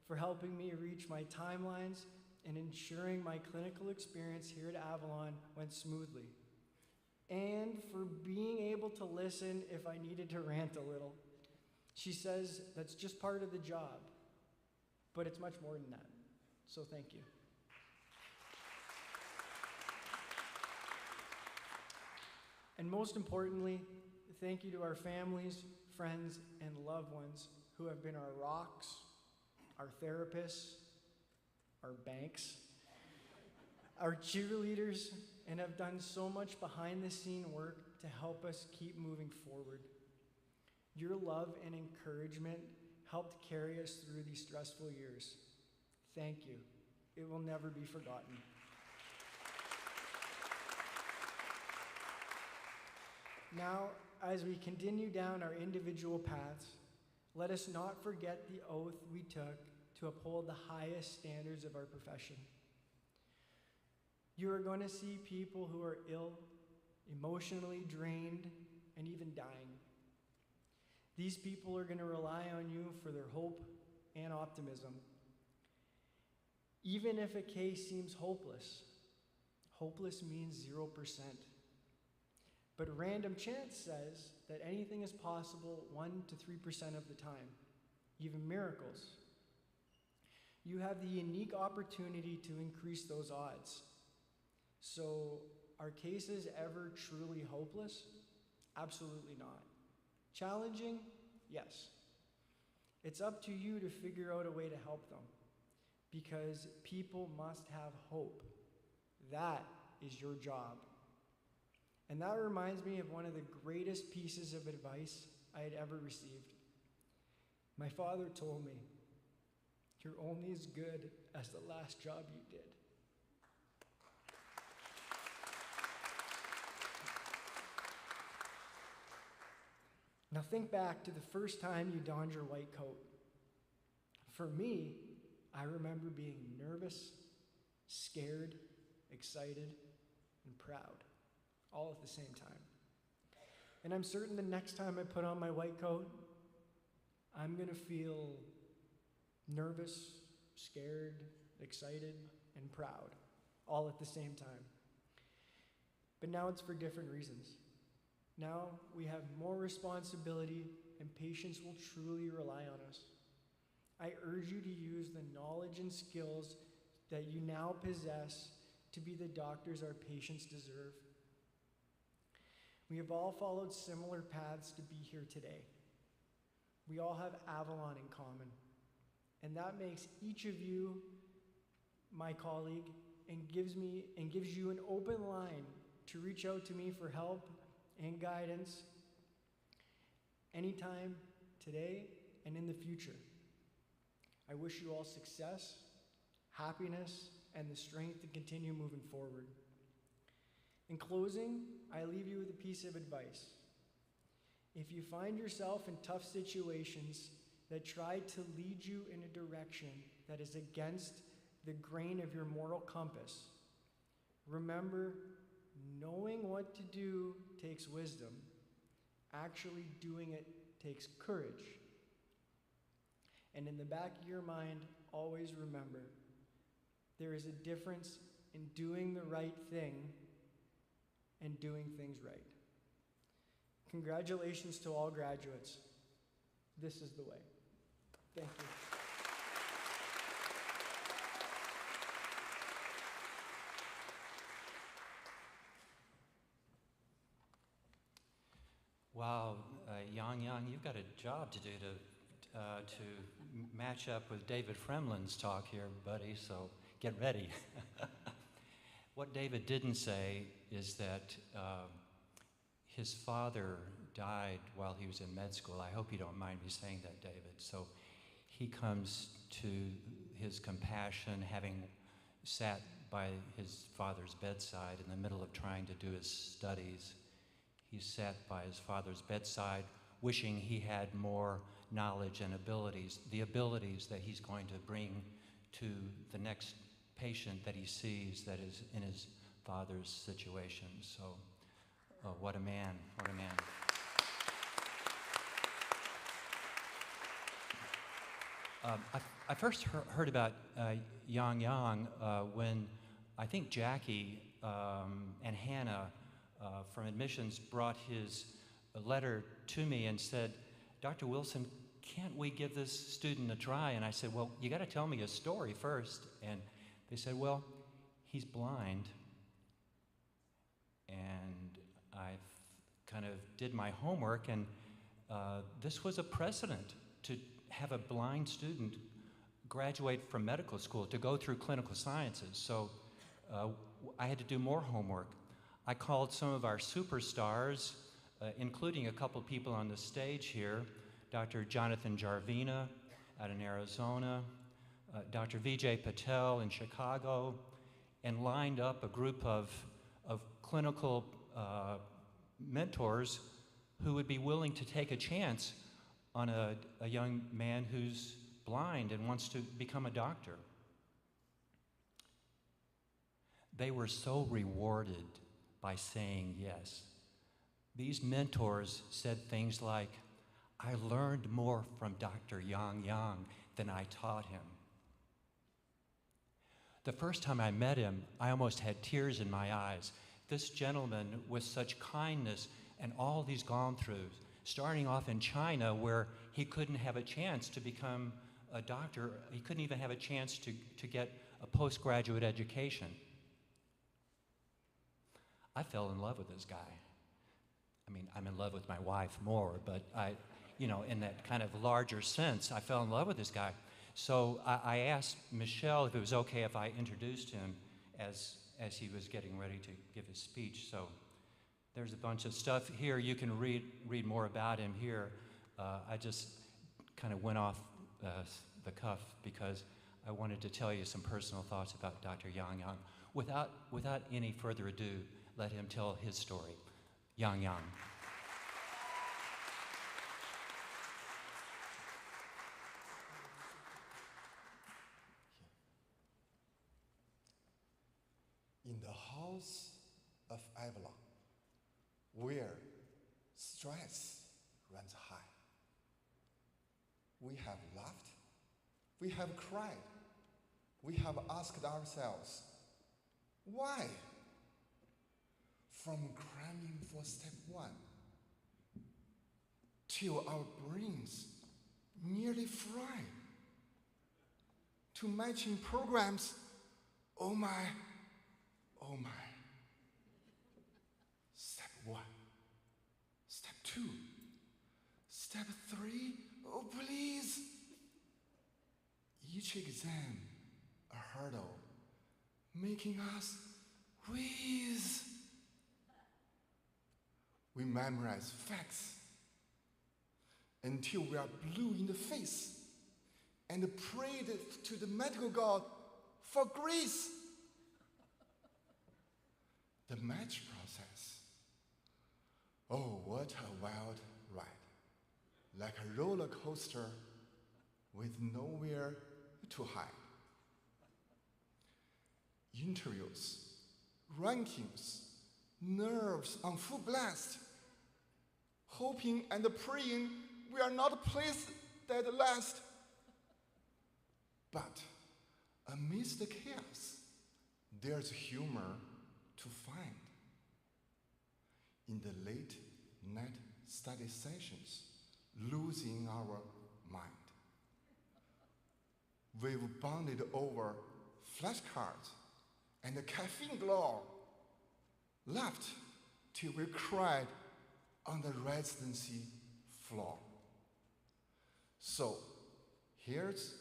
for helping me reach my timelines and ensuring my clinical experience here at Avalon went smoothly, and for being able to listen if I needed to rant a little. She says that's just part of the job, but it's much more than that, so thank you. And most importantly, thank you to our families, friends, and loved ones who have been our rocks, our therapists, our banks, our cheerleaders, and have done so much behind-the-scene work to help us keep moving forward. Your love and encouragement helped carry us through these stressful years. Thank you. It will never be forgotten. Now, as we continue down our individual paths, let us not forget the oath we took to uphold the highest standards of our profession. You are going to see people who are ill, emotionally drained, and even dying. These people are going to rely on you for their hope and optimism. Even if a case seems hopeless, hopeless means 0%. But random chance says that anything is possible 1 to 3% of the time, even miracles. You have the unique opportunity to increase those odds. So, are cases ever truly hopeless? Absolutely not. Challenging? Yes. It's up to you to figure out a way to help them, because people must have hope. That is your job. And that reminds me of one of the greatest pieces of advice I had ever received. My father told me, "You're only as good as the last job you did." Now think back to the first time you donned your white coat. For me, I remember being nervous, scared, excited, and proud, all at the same time. And I'm certain the next time I put on my white coat, I'm going to feel nervous, scared, excited, and proud, all at the same time. But now it's for different reasons. Now we have more responsibility, and patients will truly rely on us. I urge you to use the knowledge and skills that you now possess to be the doctors our patients deserve. We have all followed similar paths to be here today. We all have Avalon in common, and that makes each of you my colleague and gives you an open line to reach out to me for help and guidance anytime, today, and in the future. I wish you all success happiness, and the strength to continue moving forward. In closing, I leave you with a piece of advice. If you find yourself in tough situations that try to lead you in a direction that is against the grain of your moral compass, remember, knowing what to do takes wisdom. Actually doing it takes courage. And in the back of your mind, always remember, there is a difference in doing the right thing and doing things right. Congratulations to all graduates. This is the way. Thank you. Wow, Yang, you've got a job to do to match up with David Fremlin's talk here, buddy, so get ready. What David didn't say is that his father died while he was in med school. I hope you don't mind me saying that, David. So he comes to his compassion, having sat by his father's bedside in the middle of trying to do his studies. He sat by his father's bedside, wishing he had more knowledge and abilities, the abilities that he's going to bring to the next patient that he sees that is in his father's situation. So, what a man, what a man. I first heard about Yang when I think Jackie and Hannah from admissions brought his letter to me and said, Dr. Wilson, can't we give this student a try? And I said, well, you got to tell me a story first. And they said, well, he's blind. And I kind of did my homework, and this was a precedent to have a blind student graduate from medical school to go through clinical sciences. So I had to do more homework. I called some of our superstars, including a couple people on the stage here, Dr. Jonathan Jarvina out in Arizona, Dr. Vijay Patel in Chicago, and lined up a group of clinical mentors who would be willing to take a chance on a young man who's blind and wants to become a doctor. They were so rewarded by saying yes. These mentors said things like, I learned more from Dr. Yang than I taught him. The first time I met him, I almost had tears in my eyes. This gentleman with such kindness and all these gone-throughs, starting off in China where he couldn't have a chance to become a doctor. He couldn't even have a chance to get a postgraduate education. I fell in love with this guy. I mean, I'm in love with my wife more, but in that kind of larger sense, I fell in love with this guy. So I asked Michelle if it was okay if I introduced him as he was getting ready to give his speech. So there's a bunch of stuff here. You can read more about him here. I just kind of went off the cuff because I wanted to tell you some personal thoughts about Dr. Yang. Without any further ado, let him tell his story. Yang. In the house of Avalon, where stress runs high, we have laughed, we have cried, we have asked ourselves, why? From cramming for step 1 till our brains nearly fry, to matching programs, oh my. Step 1, step 2, step 3, oh please. Each exam a hurdle, making us wheeze. We memorize facts until we are blue in the face and pray to the medical god for Greece. The match process. Oh, what a wild ride. Like a roller coaster with nowhere to hide. Interviews, rankings, nerves on full blast. Hoping and praying we are not placed dead last. But amidst the chaos, there's humor to find. In the late night study sessions, losing our mind. We've bonded over flashcards and the caffeine glow. Laughed till we cried on the residency floor. So, here's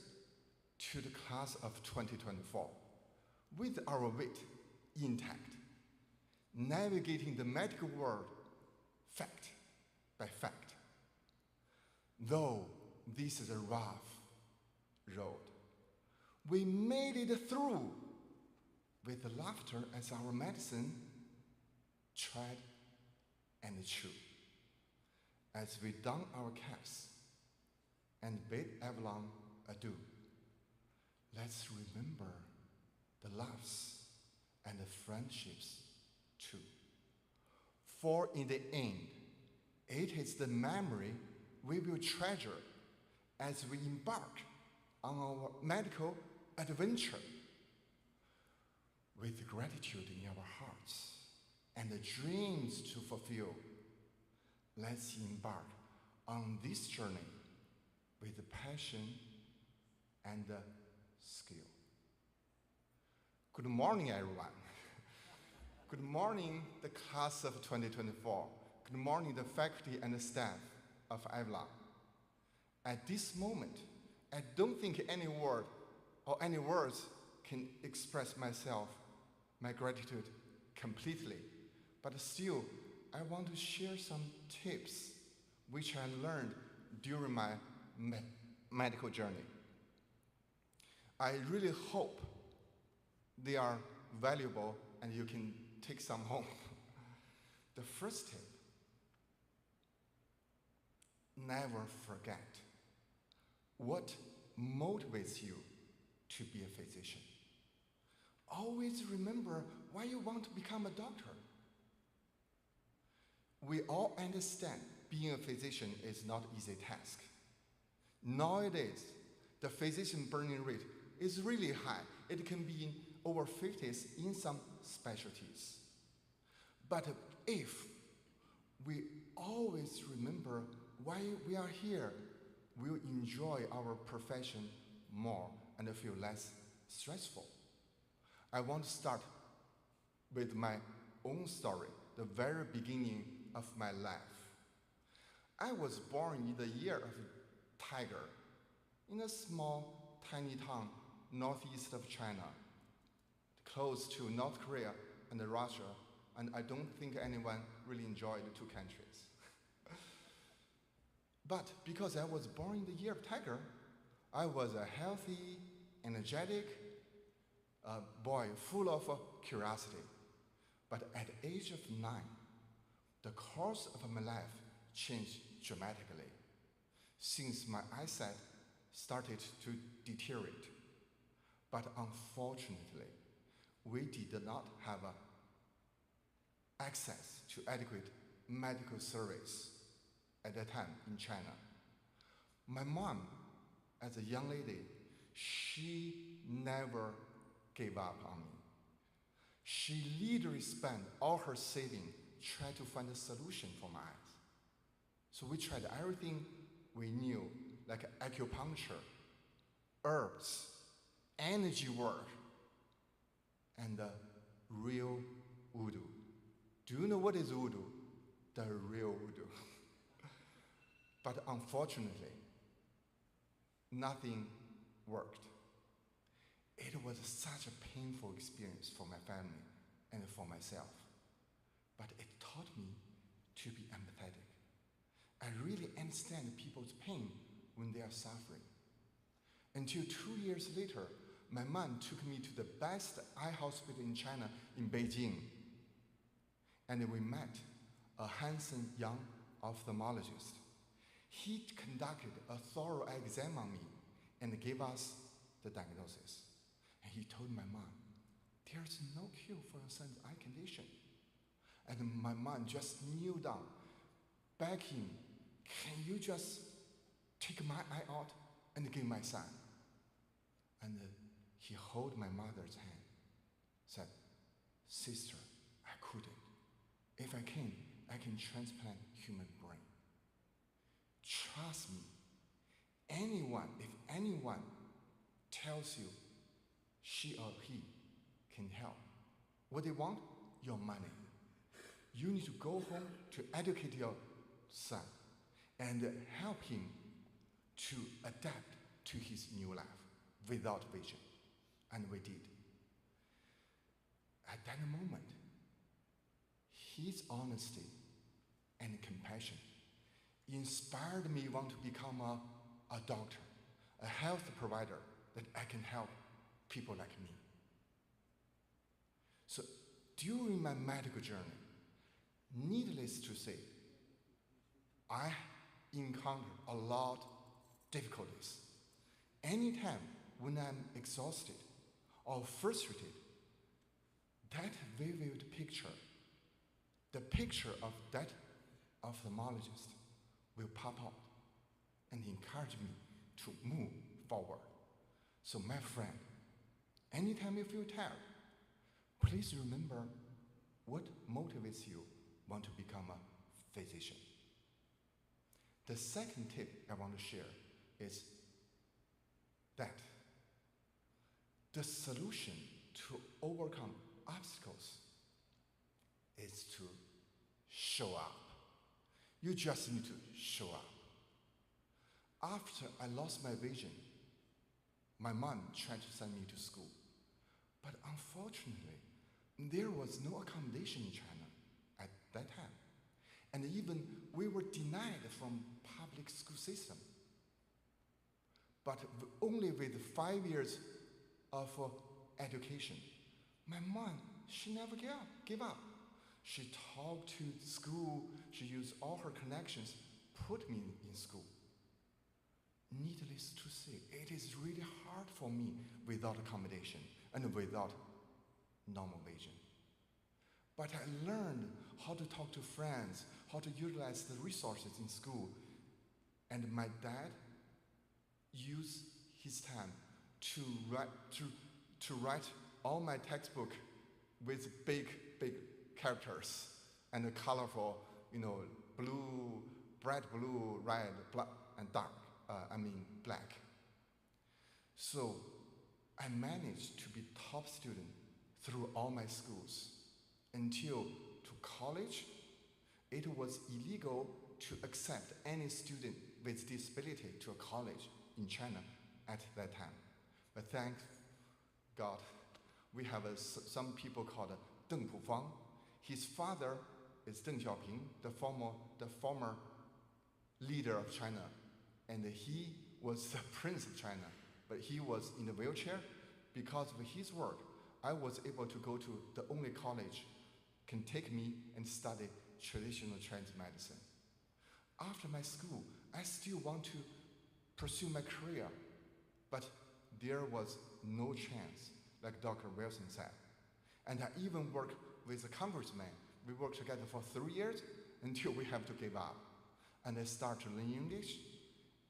to the class of 2024, with our wit intact, navigating the medical world fact by fact. Though this is a rough road, we made it through with laughter as our medicine, tried and true. As we don our caps and bid Avalon adieu, let's remember the loves and the friendships too. For in the end, it is the memory we will treasure as we embark on our medical adventure. With gratitude in our hearts and the dreams to fulfill, let's embark on this journey with passion and skill. Good morning, everyone. Good morning, the class of 2024. Good morning, the faculty and the staff of Avalon. At this moment, I don't think any word or any words can express my gratitude completely. But still, I want to share some tips which I learned during my medical journey. I really hope they are valuable and you can take some home. The first tip, never forget what motivates you to be a physician. Always remember why you want to become a doctor. We all understand being a physician is not an easy task. Nowadays, the physician burning rate is really high. It can be in over 50s in some specialties. But if we always remember why we are here, we'll enjoy our profession more and feel less stressful. I want to start with my own story, the very beginning of my life. I was born in the year of tiger, in a small, tiny town northeast of China, close to North Korea and Russia, and I don't think anyone really enjoyed the two countries. But because I was born in the year of tiger, I was a healthy, energetic boy full of curiosity. But at the age of 9, the course of my life changed dramatically, since my eyesight started to deteriorate. But unfortunately, we did not have access to adequate medical service at that time in China. My mom, as a young lady, she never gave up on me. She literally spent all her savings trying to find a solution for my eyes. So we tried everything we knew, like acupuncture, herbs, energy work, and real voodoo. Do you know what is voodoo? The real voodoo. But unfortunately, nothing worked. It was such a painful experience for my family and for myself. But it taught me to be empathetic. I really understand people's pain when they are suffering. Until 2 years later, my mom took me to the best eye hospital in China in Beijing. And we met a handsome young ophthalmologist. He conducted a thorough exam on me and gave us the diagnosis. And he told my mom, there's no cure for your son's eye condition. And my mom just kneeled down, begged him, can you just take my eye out and give my son? And he held my mother's hand, said, sister, I couldn't. If I can transplant human brain. Trust me, if anyone tells you she or he can help, what they want? Your money. You need to go home to educate your son and help him to adapt to his new life without vision. And we did. At that moment, his honesty and compassion inspired me want to become a doctor, a health provider that I can help people like me. So during my medical journey, needless to say, I encountered a lot of difficulties. Anytime when I'm exhausted or frustrated, that vivid picture, the picture of that ophthalmologist will pop out and encourage me to move forward. So my friend, anytime you feel tired, please remember what motivates you want to become a physician. The second tip I want to share is that the solution to overcome obstacles is to show up. You just need to show up. After I lost my vision, my mom tried to send me to school. But unfortunately, there was no accommodation in China at that time. And even we were denied from public school system. But only with 5 years of education, my mom, she never gave up. She talked to the school, she used all her connections, put me in school. Needless to say, it is really hard for me without accommodation and without normal vision. But I learned how to talk to friends, how to utilize the resources in school. And my dad used his time to write all my textbook with big characters and colorful, blue, bright blue, red, black, and dark. Black. So I managed to be top student through all my schools. Until to college, it was illegal to accept any student with disability to a college in China at that time. But thank God, we have some people called Deng Pufang. His father is Deng Xiaoping, the former leader of China. And he was the prince of China, but he was in a wheelchair. Because of his work, I was able to go to the only college can take me and study traditional Chinese medicine. After my school, I still want to pursue my career, but there was no chance, like Dr. Wilson said. And I even worked with a congressman. We worked together for 3 years until we have to give up. And I started to learn English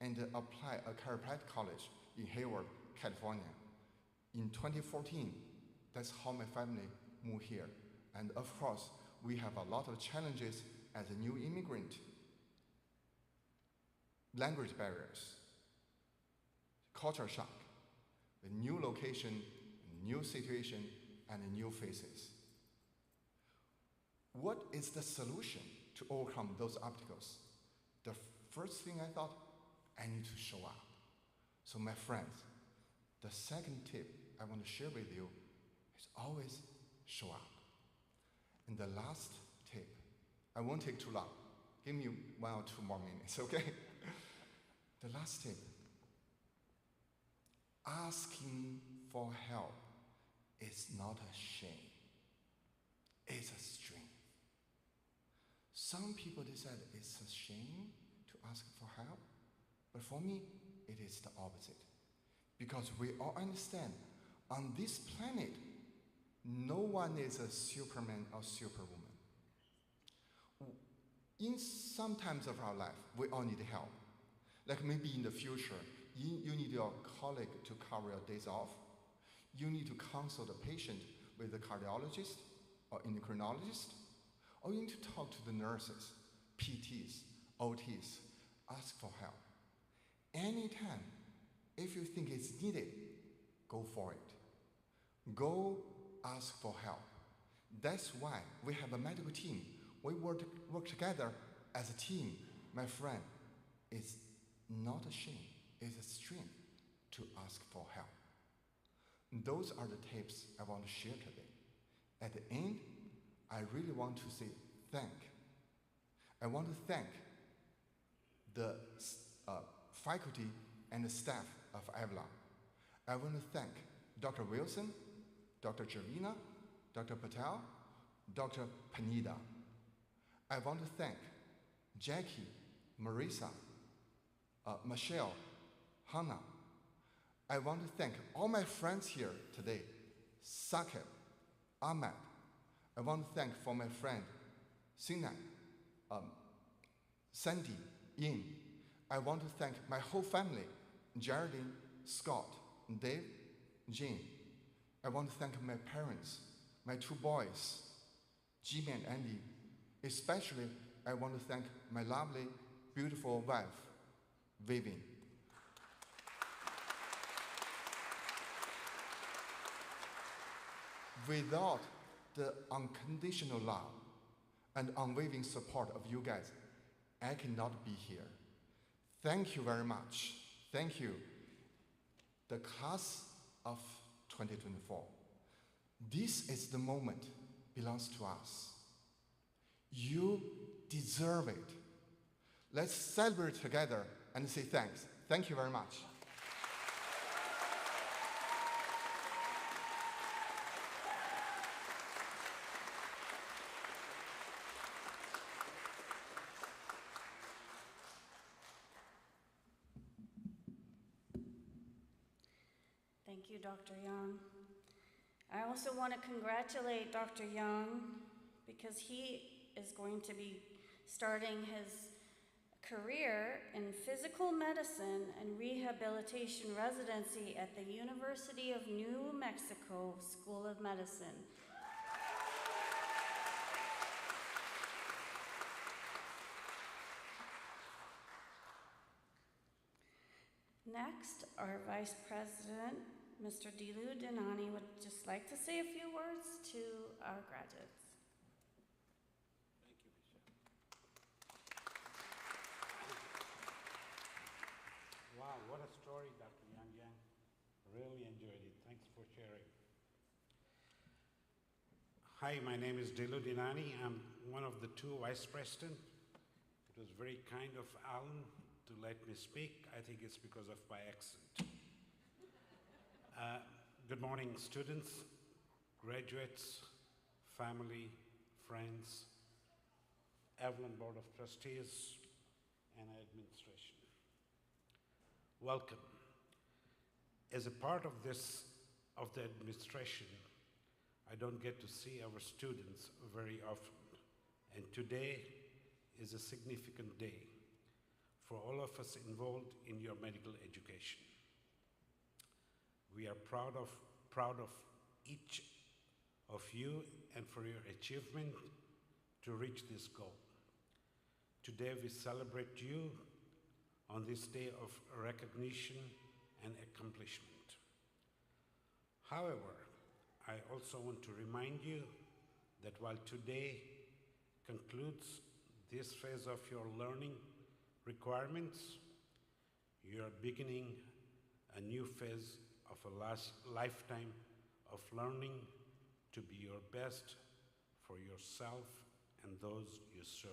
and apply at chiropractic college in Hayward, California. In 2014, that's how my family moved here. And of course, we have a lot of challenges as a new immigrant. Language barriers, culture shock, a new location, a new situation, and new faces. What is the solution to overcome those obstacles? The first thing I thought, I need to show up. So my friends, the second tip I want to share with you is always show up. And the last tip, I won't take too long. Give me 1 or 2 more minutes, okay? The last tip, asking for help is not a shame, it's a strength. Some people, they said it's a shame to ask for help, but for me, it is the opposite. Because we all understand, on this planet, no one is a Superman or Superwoman. In some times of our life, we all need help. Like maybe in the future, you need your colleague to cover your days off. You need to consult a patient with a cardiologist or endocrinologist, or you need to talk to the nurses, PTs, OTs, ask for help. Anytime, if you think it's needed, go for it. Go ask for help. That's why we have a medical team. We work together as a team. My friend, it's not a shame, it's a strength to ask for help. Those are the tips I want to share today. At the end, I really want to say thank. I want to thank the faculty and the staff of Avalon. I want to thank Dr. Wilson, Dr. Javina, Dr. Patel, Dr. Panida. I want to thank Jackie, Marisa, Michelle, Hannah. I want to thank all my friends here today, Sakib, Ahmed. I want to thank for my friend, Sinai, Sandy, Yin. I want to thank my whole family, Geraldine, Scott, Dave, Jane. I want to thank my parents, my two boys, Jimmy and Andy. Especially, I want to thank my lovely, beautiful wife, Vivian. Without the unconditional love and unwavering support of you guys, I cannot be here. Thank you very much. Thank you. The class of 2024. This is the moment belongs to us. You deserve it. Let's celebrate together and say thanks. Thank you very much. Thank you, Dr. Young. I also want to congratulate Dr. Young because he is going to be starting his career in physical medicine and rehabilitation residency at the University of New Mexico School of Medicine. Next, our Vice President, Mr. Dilu Dinani, would just like to say a few words to our graduates. Thank you, Michelle. Wow, what a story, Dr. Yang Yang. Really enjoyed it. Thanks for sharing. Hi, my name is Dilu Dinani. I'm one of the two vice presidents. It was very kind of Alan to let me speak. I think it's because of my accent. Good morning, students, graduates, family, friends, Avalon Board of Trustees, and administration. Welcome. As a part of the administration, I don't get to see our students very often, and today is a significant day for all of us involved in your medical education. We are proud of each of you and for your achievement to reach this goal. Today we celebrate you on this day of recognition and accomplishment. However, I also want to remind you that while today concludes this phase of your learning requirements, you are beginning a new phase of a lifetime of learning to be your best for yourself and those you serve.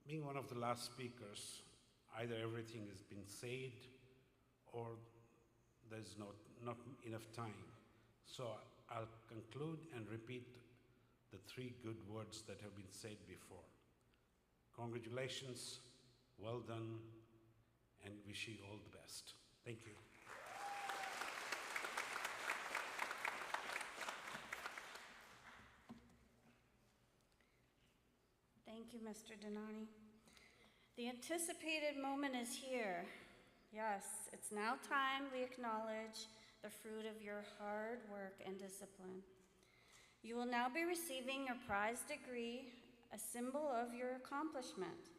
Being one of the last speakers, either everything has been said or there's not enough time. So I'll conclude and repeat the three good words that have been said before. Congratulations, well done, and wish you all the best. Thank you. Thank you, Mr. Donani. The anticipated moment is here. Yes, it's now time we acknowledge the fruit of your hard work and discipline. You will now be receiving your prize degree, a symbol of your accomplishment.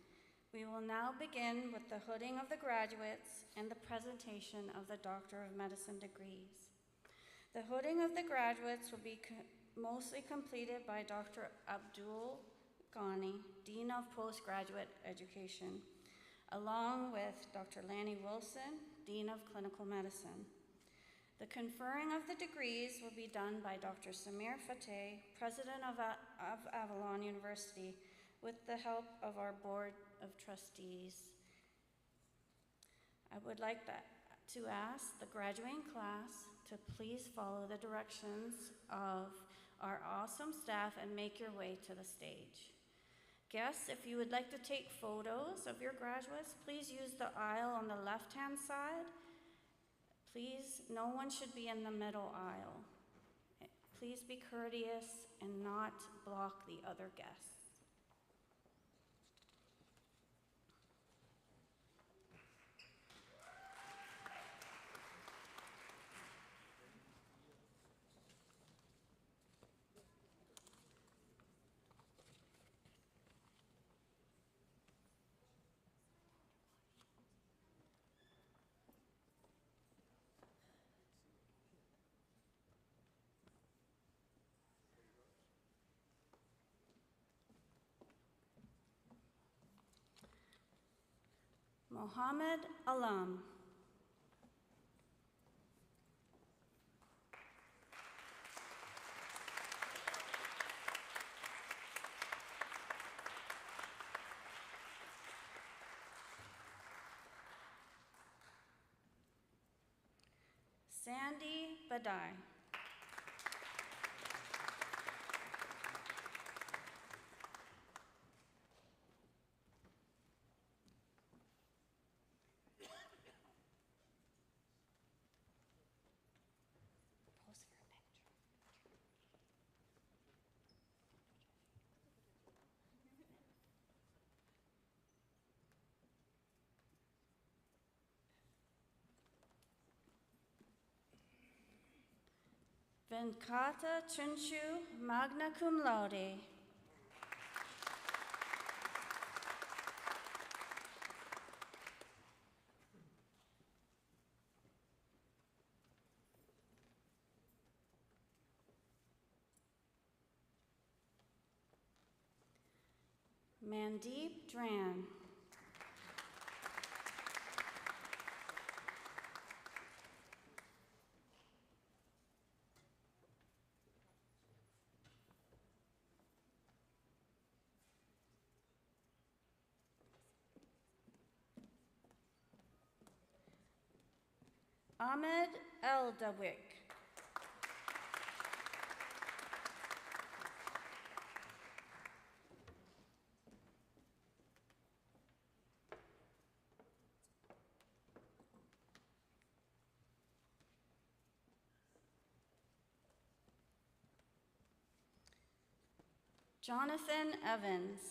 We will now begin with the hooding of the graduates and the presentation of the Doctor of Medicine degrees. The hooding of the graduates will be mostly completed by Dr. Abdul Ghani, Dean of Postgraduate Education, along with Dr. Lanny Wilson, Dean of Clinical Medicine. The conferring of the degrees will be done by Dr. Samir Fateh, President of Avalon University, with the help of our Board of Trustees. I would like to ask the graduating class to please follow the directions of our awesome staff and make your way to the stage. Guests, if you would like to take photos of your graduates, please use the aisle on the left-hand side. Please, no one should be in the middle aisle. Please be courteous and not block the other guests. Mohammed Alam. Sandy Badai. Venkata Chinchu, magna cum laude. Mandeep Dran. Ahmed Eldawik. Jonathan Evans.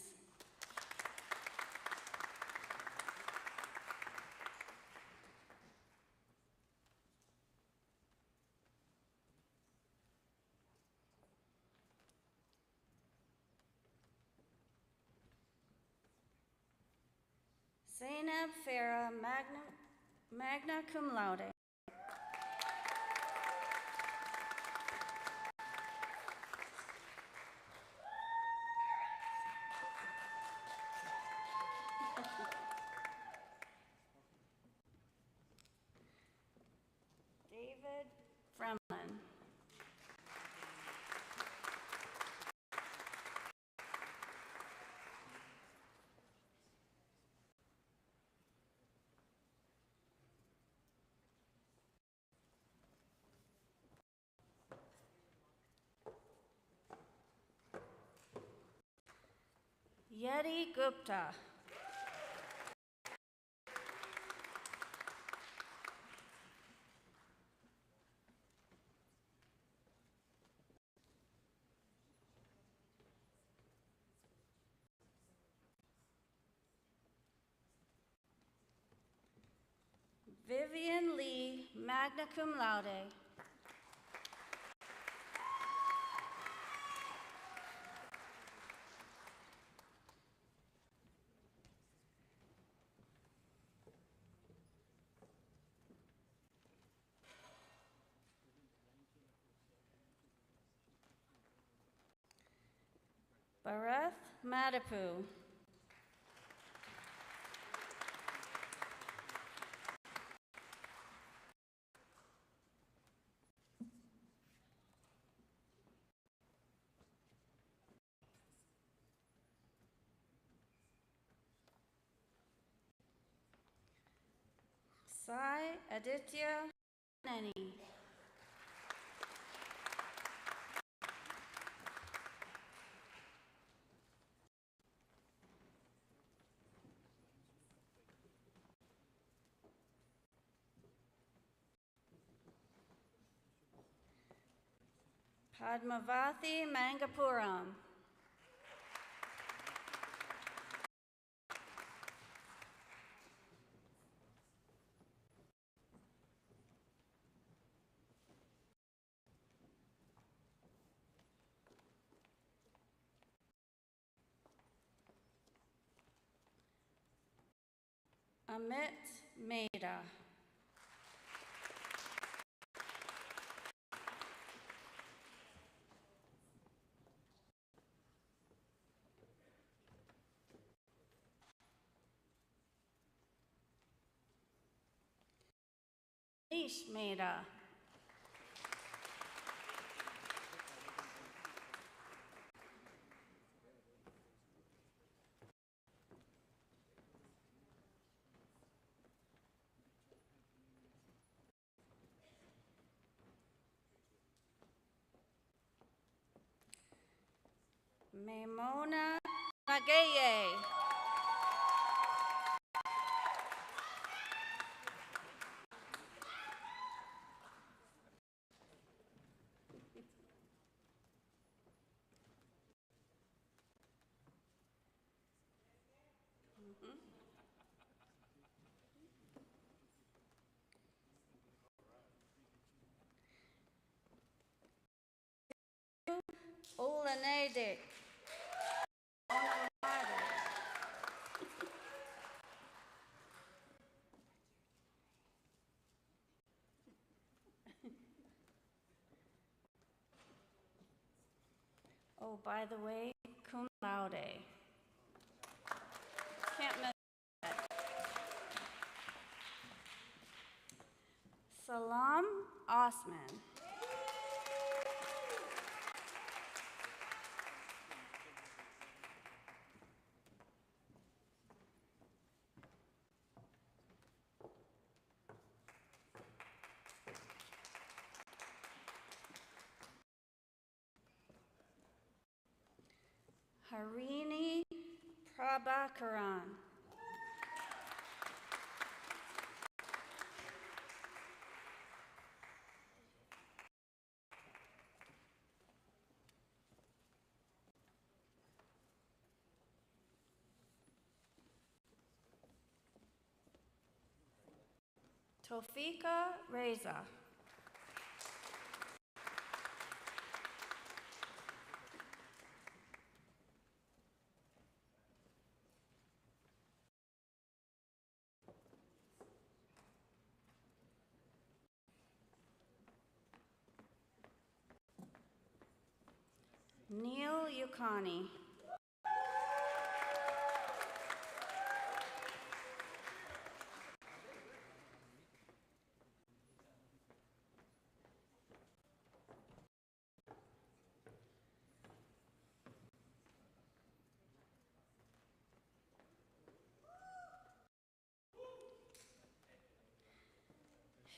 Zainab Farah, magna cum laude. David Fremlin. Yeti Gupta. Vivian Lee, magna cum laude. Bhareth Madipu. Sai Aditya Neni. Padmavati Mangapuram. Amit Mehta. Nish Mehta. Memona Nageye. Olanedic. Oh, by the way, cum laude. Can't miss that. Salam Osman. Harini Prabhakaran. Tofika Reza. Neil Yukani.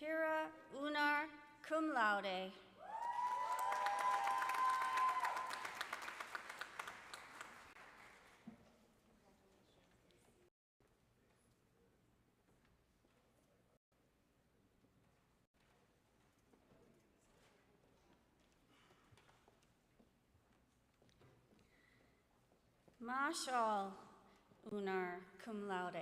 Hira Unar cum laude. Marshall Unar, cum laude.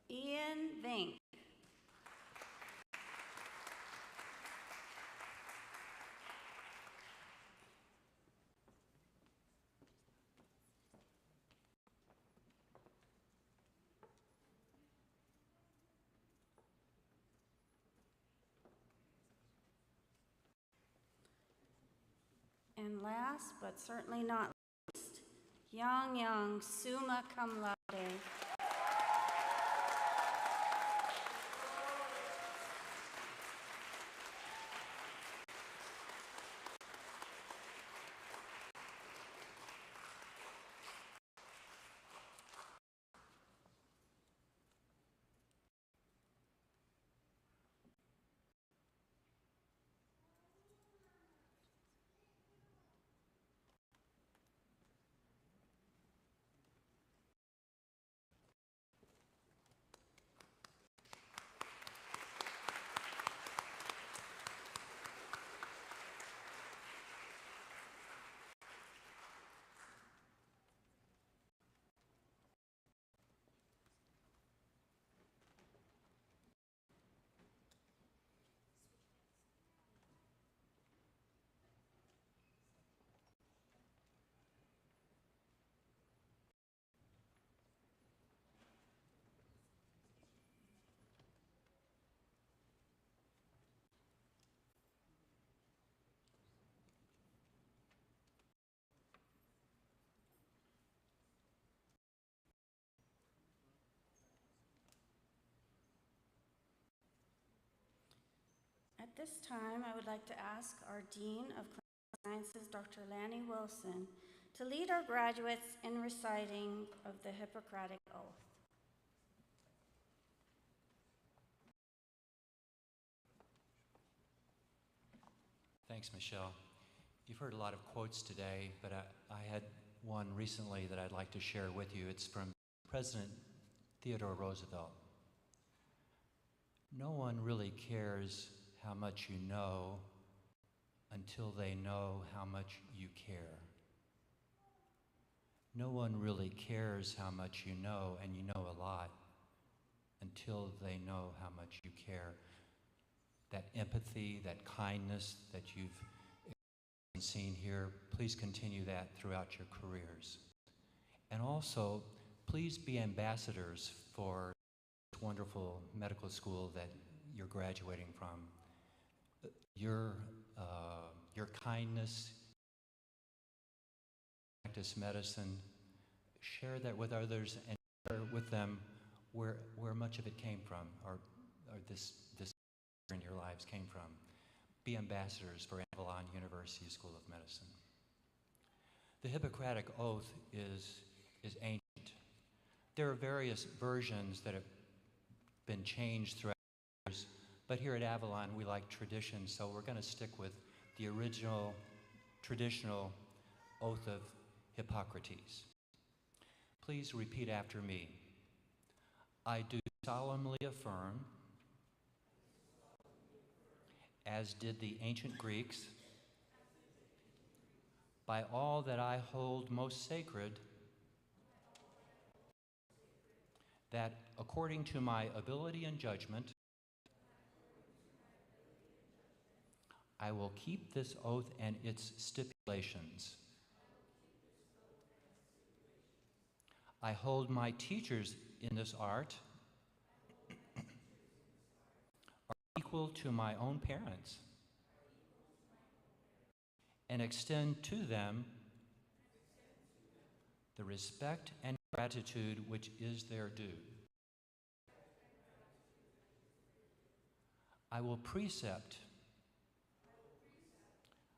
Ian Vink. And last, but certainly not least, Yang, summa cum laude. At this time, I would like to ask our Dean of Clinical Sciences, Dr. Lanny Wilson, to lead our graduates in reciting of the Hippocratic Oath. Thanks, Michelle. You've heard a lot of quotes today, but I had one recently that I'd like to share with you. It's from President Theodore Roosevelt. No one really cares how much you know until they know how much you care. No one really cares how much you know, and you know a lot, until they know how much you care. That empathy, that kindness that you've seen here, please continue that throughout your careers. And also, please be ambassadors for this wonderful medical school that you're graduating from. Your kindness, practice medicine, share that with others and share with them where much of it came from, or this in your lives came from. Be ambassadors for Avalon University School of Medicine. The Hippocratic Oath is ancient. There are various versions that have been changed throughout the years, but here at Avalon we like tradition, so we're going to stick with the original traditional Oath of Hippocrates. Please repeat after me. I do solemnly affirm, as did the ancient Greeks, by all that I hold most sacred, that according to my ability and judgment, I will keep this oath and its stipulations. I hold my teachers in this art are equal to my own parents, and extend to them the respect and gratitude which is their due. I will precept,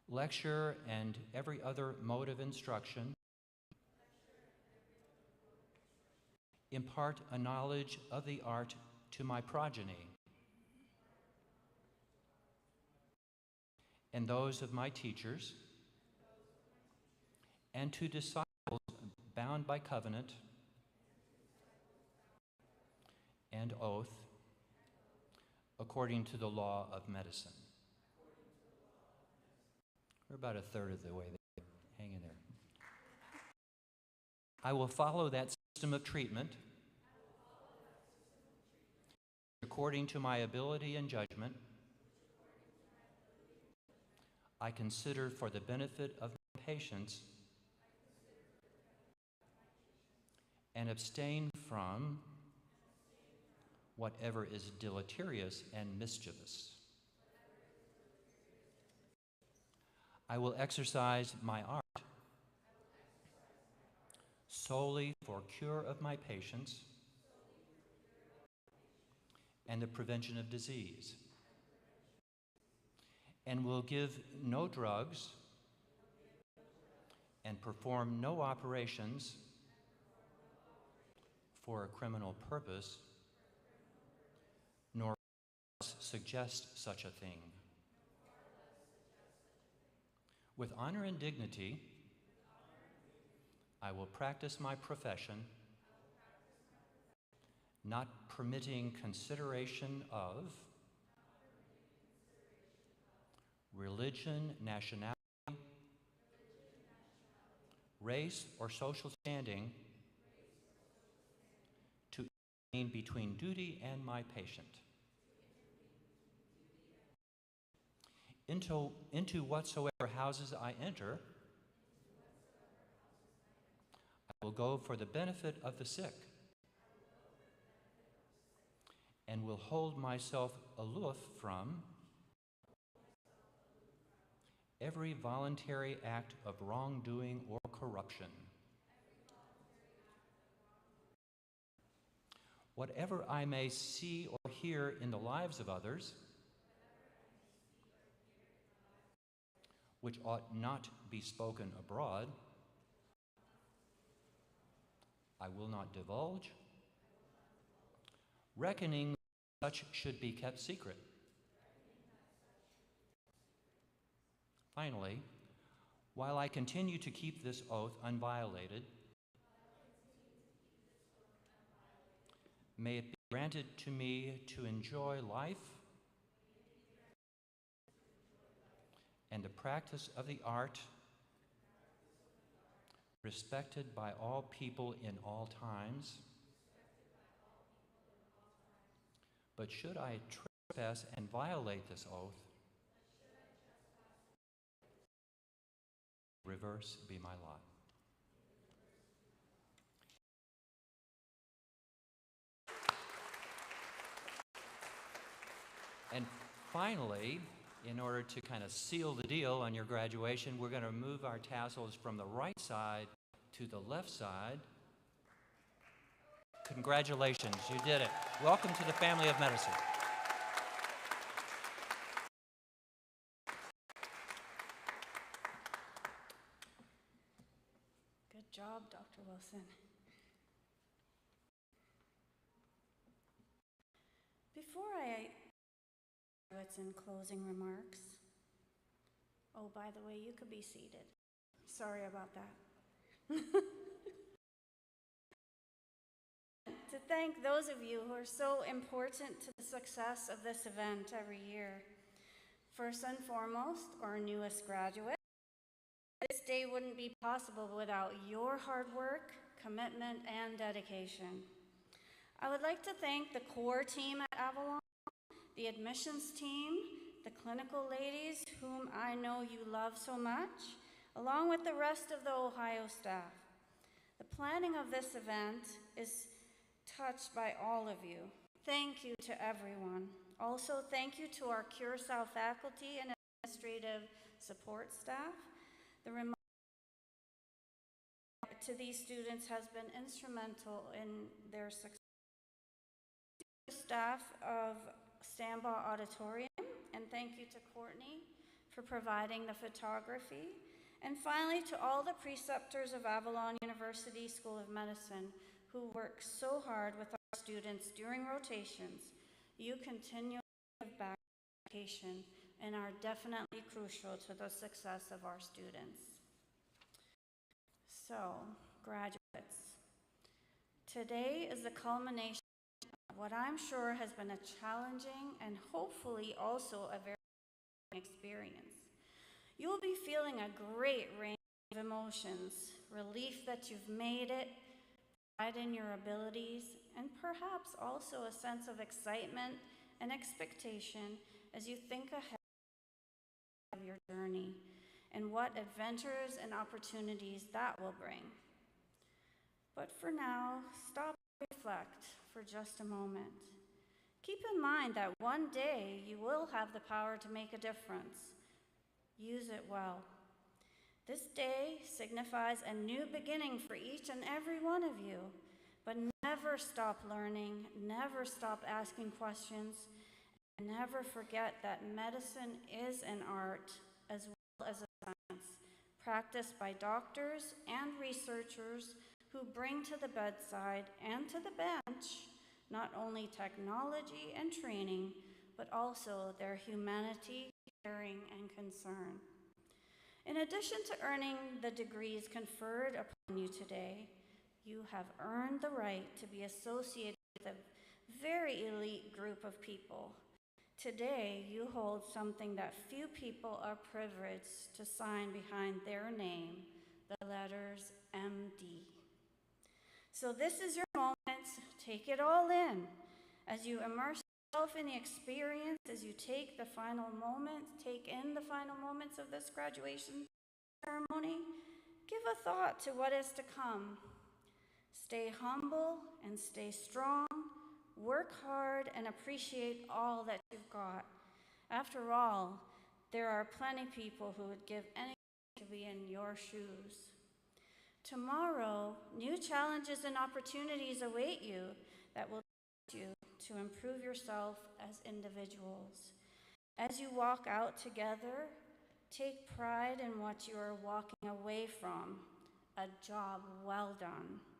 lecture, and every other mode of instruction, impart a knowledge of the art to my progeny, and those of my teachers, and to disciples bound by covenant and oath according to the law of medicine. We're about a third of the way there. Hang in there. I will follow that system of treatment according to my ability and judgment. I consider for the benefit of my patients and abstain from whatever is deleterious and mischievous. I will exercise my art solely for cure of my patients and the prevention of disease, and will give no drugs and perform no operations for a criminal purpose, nor suggest such a thing. With honor and dignity, I will practice my profession, not permitting consideration of religion, nationality, race, or social standing to intervene between duty and my patient. Into whatsoever houses I enter, I will go for the benefit of the sick, and will hold myself aloof from every voluntary act of wrongdoing or corruption. Whatever I may see or hear in the lives of others, which ought not be spoken abroad, I will not divulge, reckoning such should be kept secret. Finally, while I continue to keep this oath unviolated, may it be granted to me to enjoy life and the practice of the art respected by all people in all times. But should I trespass and violate this oath, reverse be my lot. And finally, in order to kind of seal the deal on your graduation, we're going to move our tassels from the right side to the left side. Congratulations, you did it. Welcome to the family of medicine. Good job, Dr. Wilson. Before I what's in closing remarks. Oh, by the way, you could be seated. Sorry about that. To thank those of you who are so important to the success of this event every year. First and foremost, our newest graduate. This day wouldn't be possible without your hard work, commitment, and dedication. I would like to thank the core team at Avalon, the admissions team, the clinical ladies whom I know you love so much, along with the rest of the Ohio staff. The planning of this event is touched by all of you. Thank you to everyone. Also, thank you to our Curacao faculty and administrative support staff. The reminder to these students has been instrumental in their success. Staff of Stambaugh Auditorium, and thank you to Courtney for providing the photography. And finally, to all the preceptors of Avalon University School of Medicine who work so hard with our students during rotations. You continue to give back education and are definitely crucial to the success of our students. So, graduates, today is the culmination of what I'm sure has been a challenging and hopefully also a very experience. You will be feeling a great range of emotions, relief that you've made it, pride in your abilities, and perhaps also a sense of excitement and expectation as you think ahead of your journey and what adventures and opportunities that will bring. But for now, stop and reflect for just a moment. Keep in mind that one day you will have the power to make a difference. Use it well. This day signifies a new beginning for each and every one of you, but never stop learning, never stop asking questions, and never forget that medicine is an art as well as a science, practiced by doctors and researchers who bring to the bedside and to the bench not only technology and training, but also their humanity, caring, and concern. In addition to earning the degrees conferred upon you today, you have earned the right to be associated with a very elite group of people. Today, you hold something that few people are privileged to sign behind their name, the letters MD. So this is your moment. Take it all in. As you immerse yourself in the experience, as you take in the final moments of this graduation ceremony, give a thought to what is to come. Stay humble and stay strong. Work hard and appreciate all that you've got. After all, there are plenty of people who would give anything to be in your shoes. Tomorrow, new challenges and opportunities await you that will teach you to improve yourself as individuals. As you walk out together, take pride in what you are walking away from, a job well done.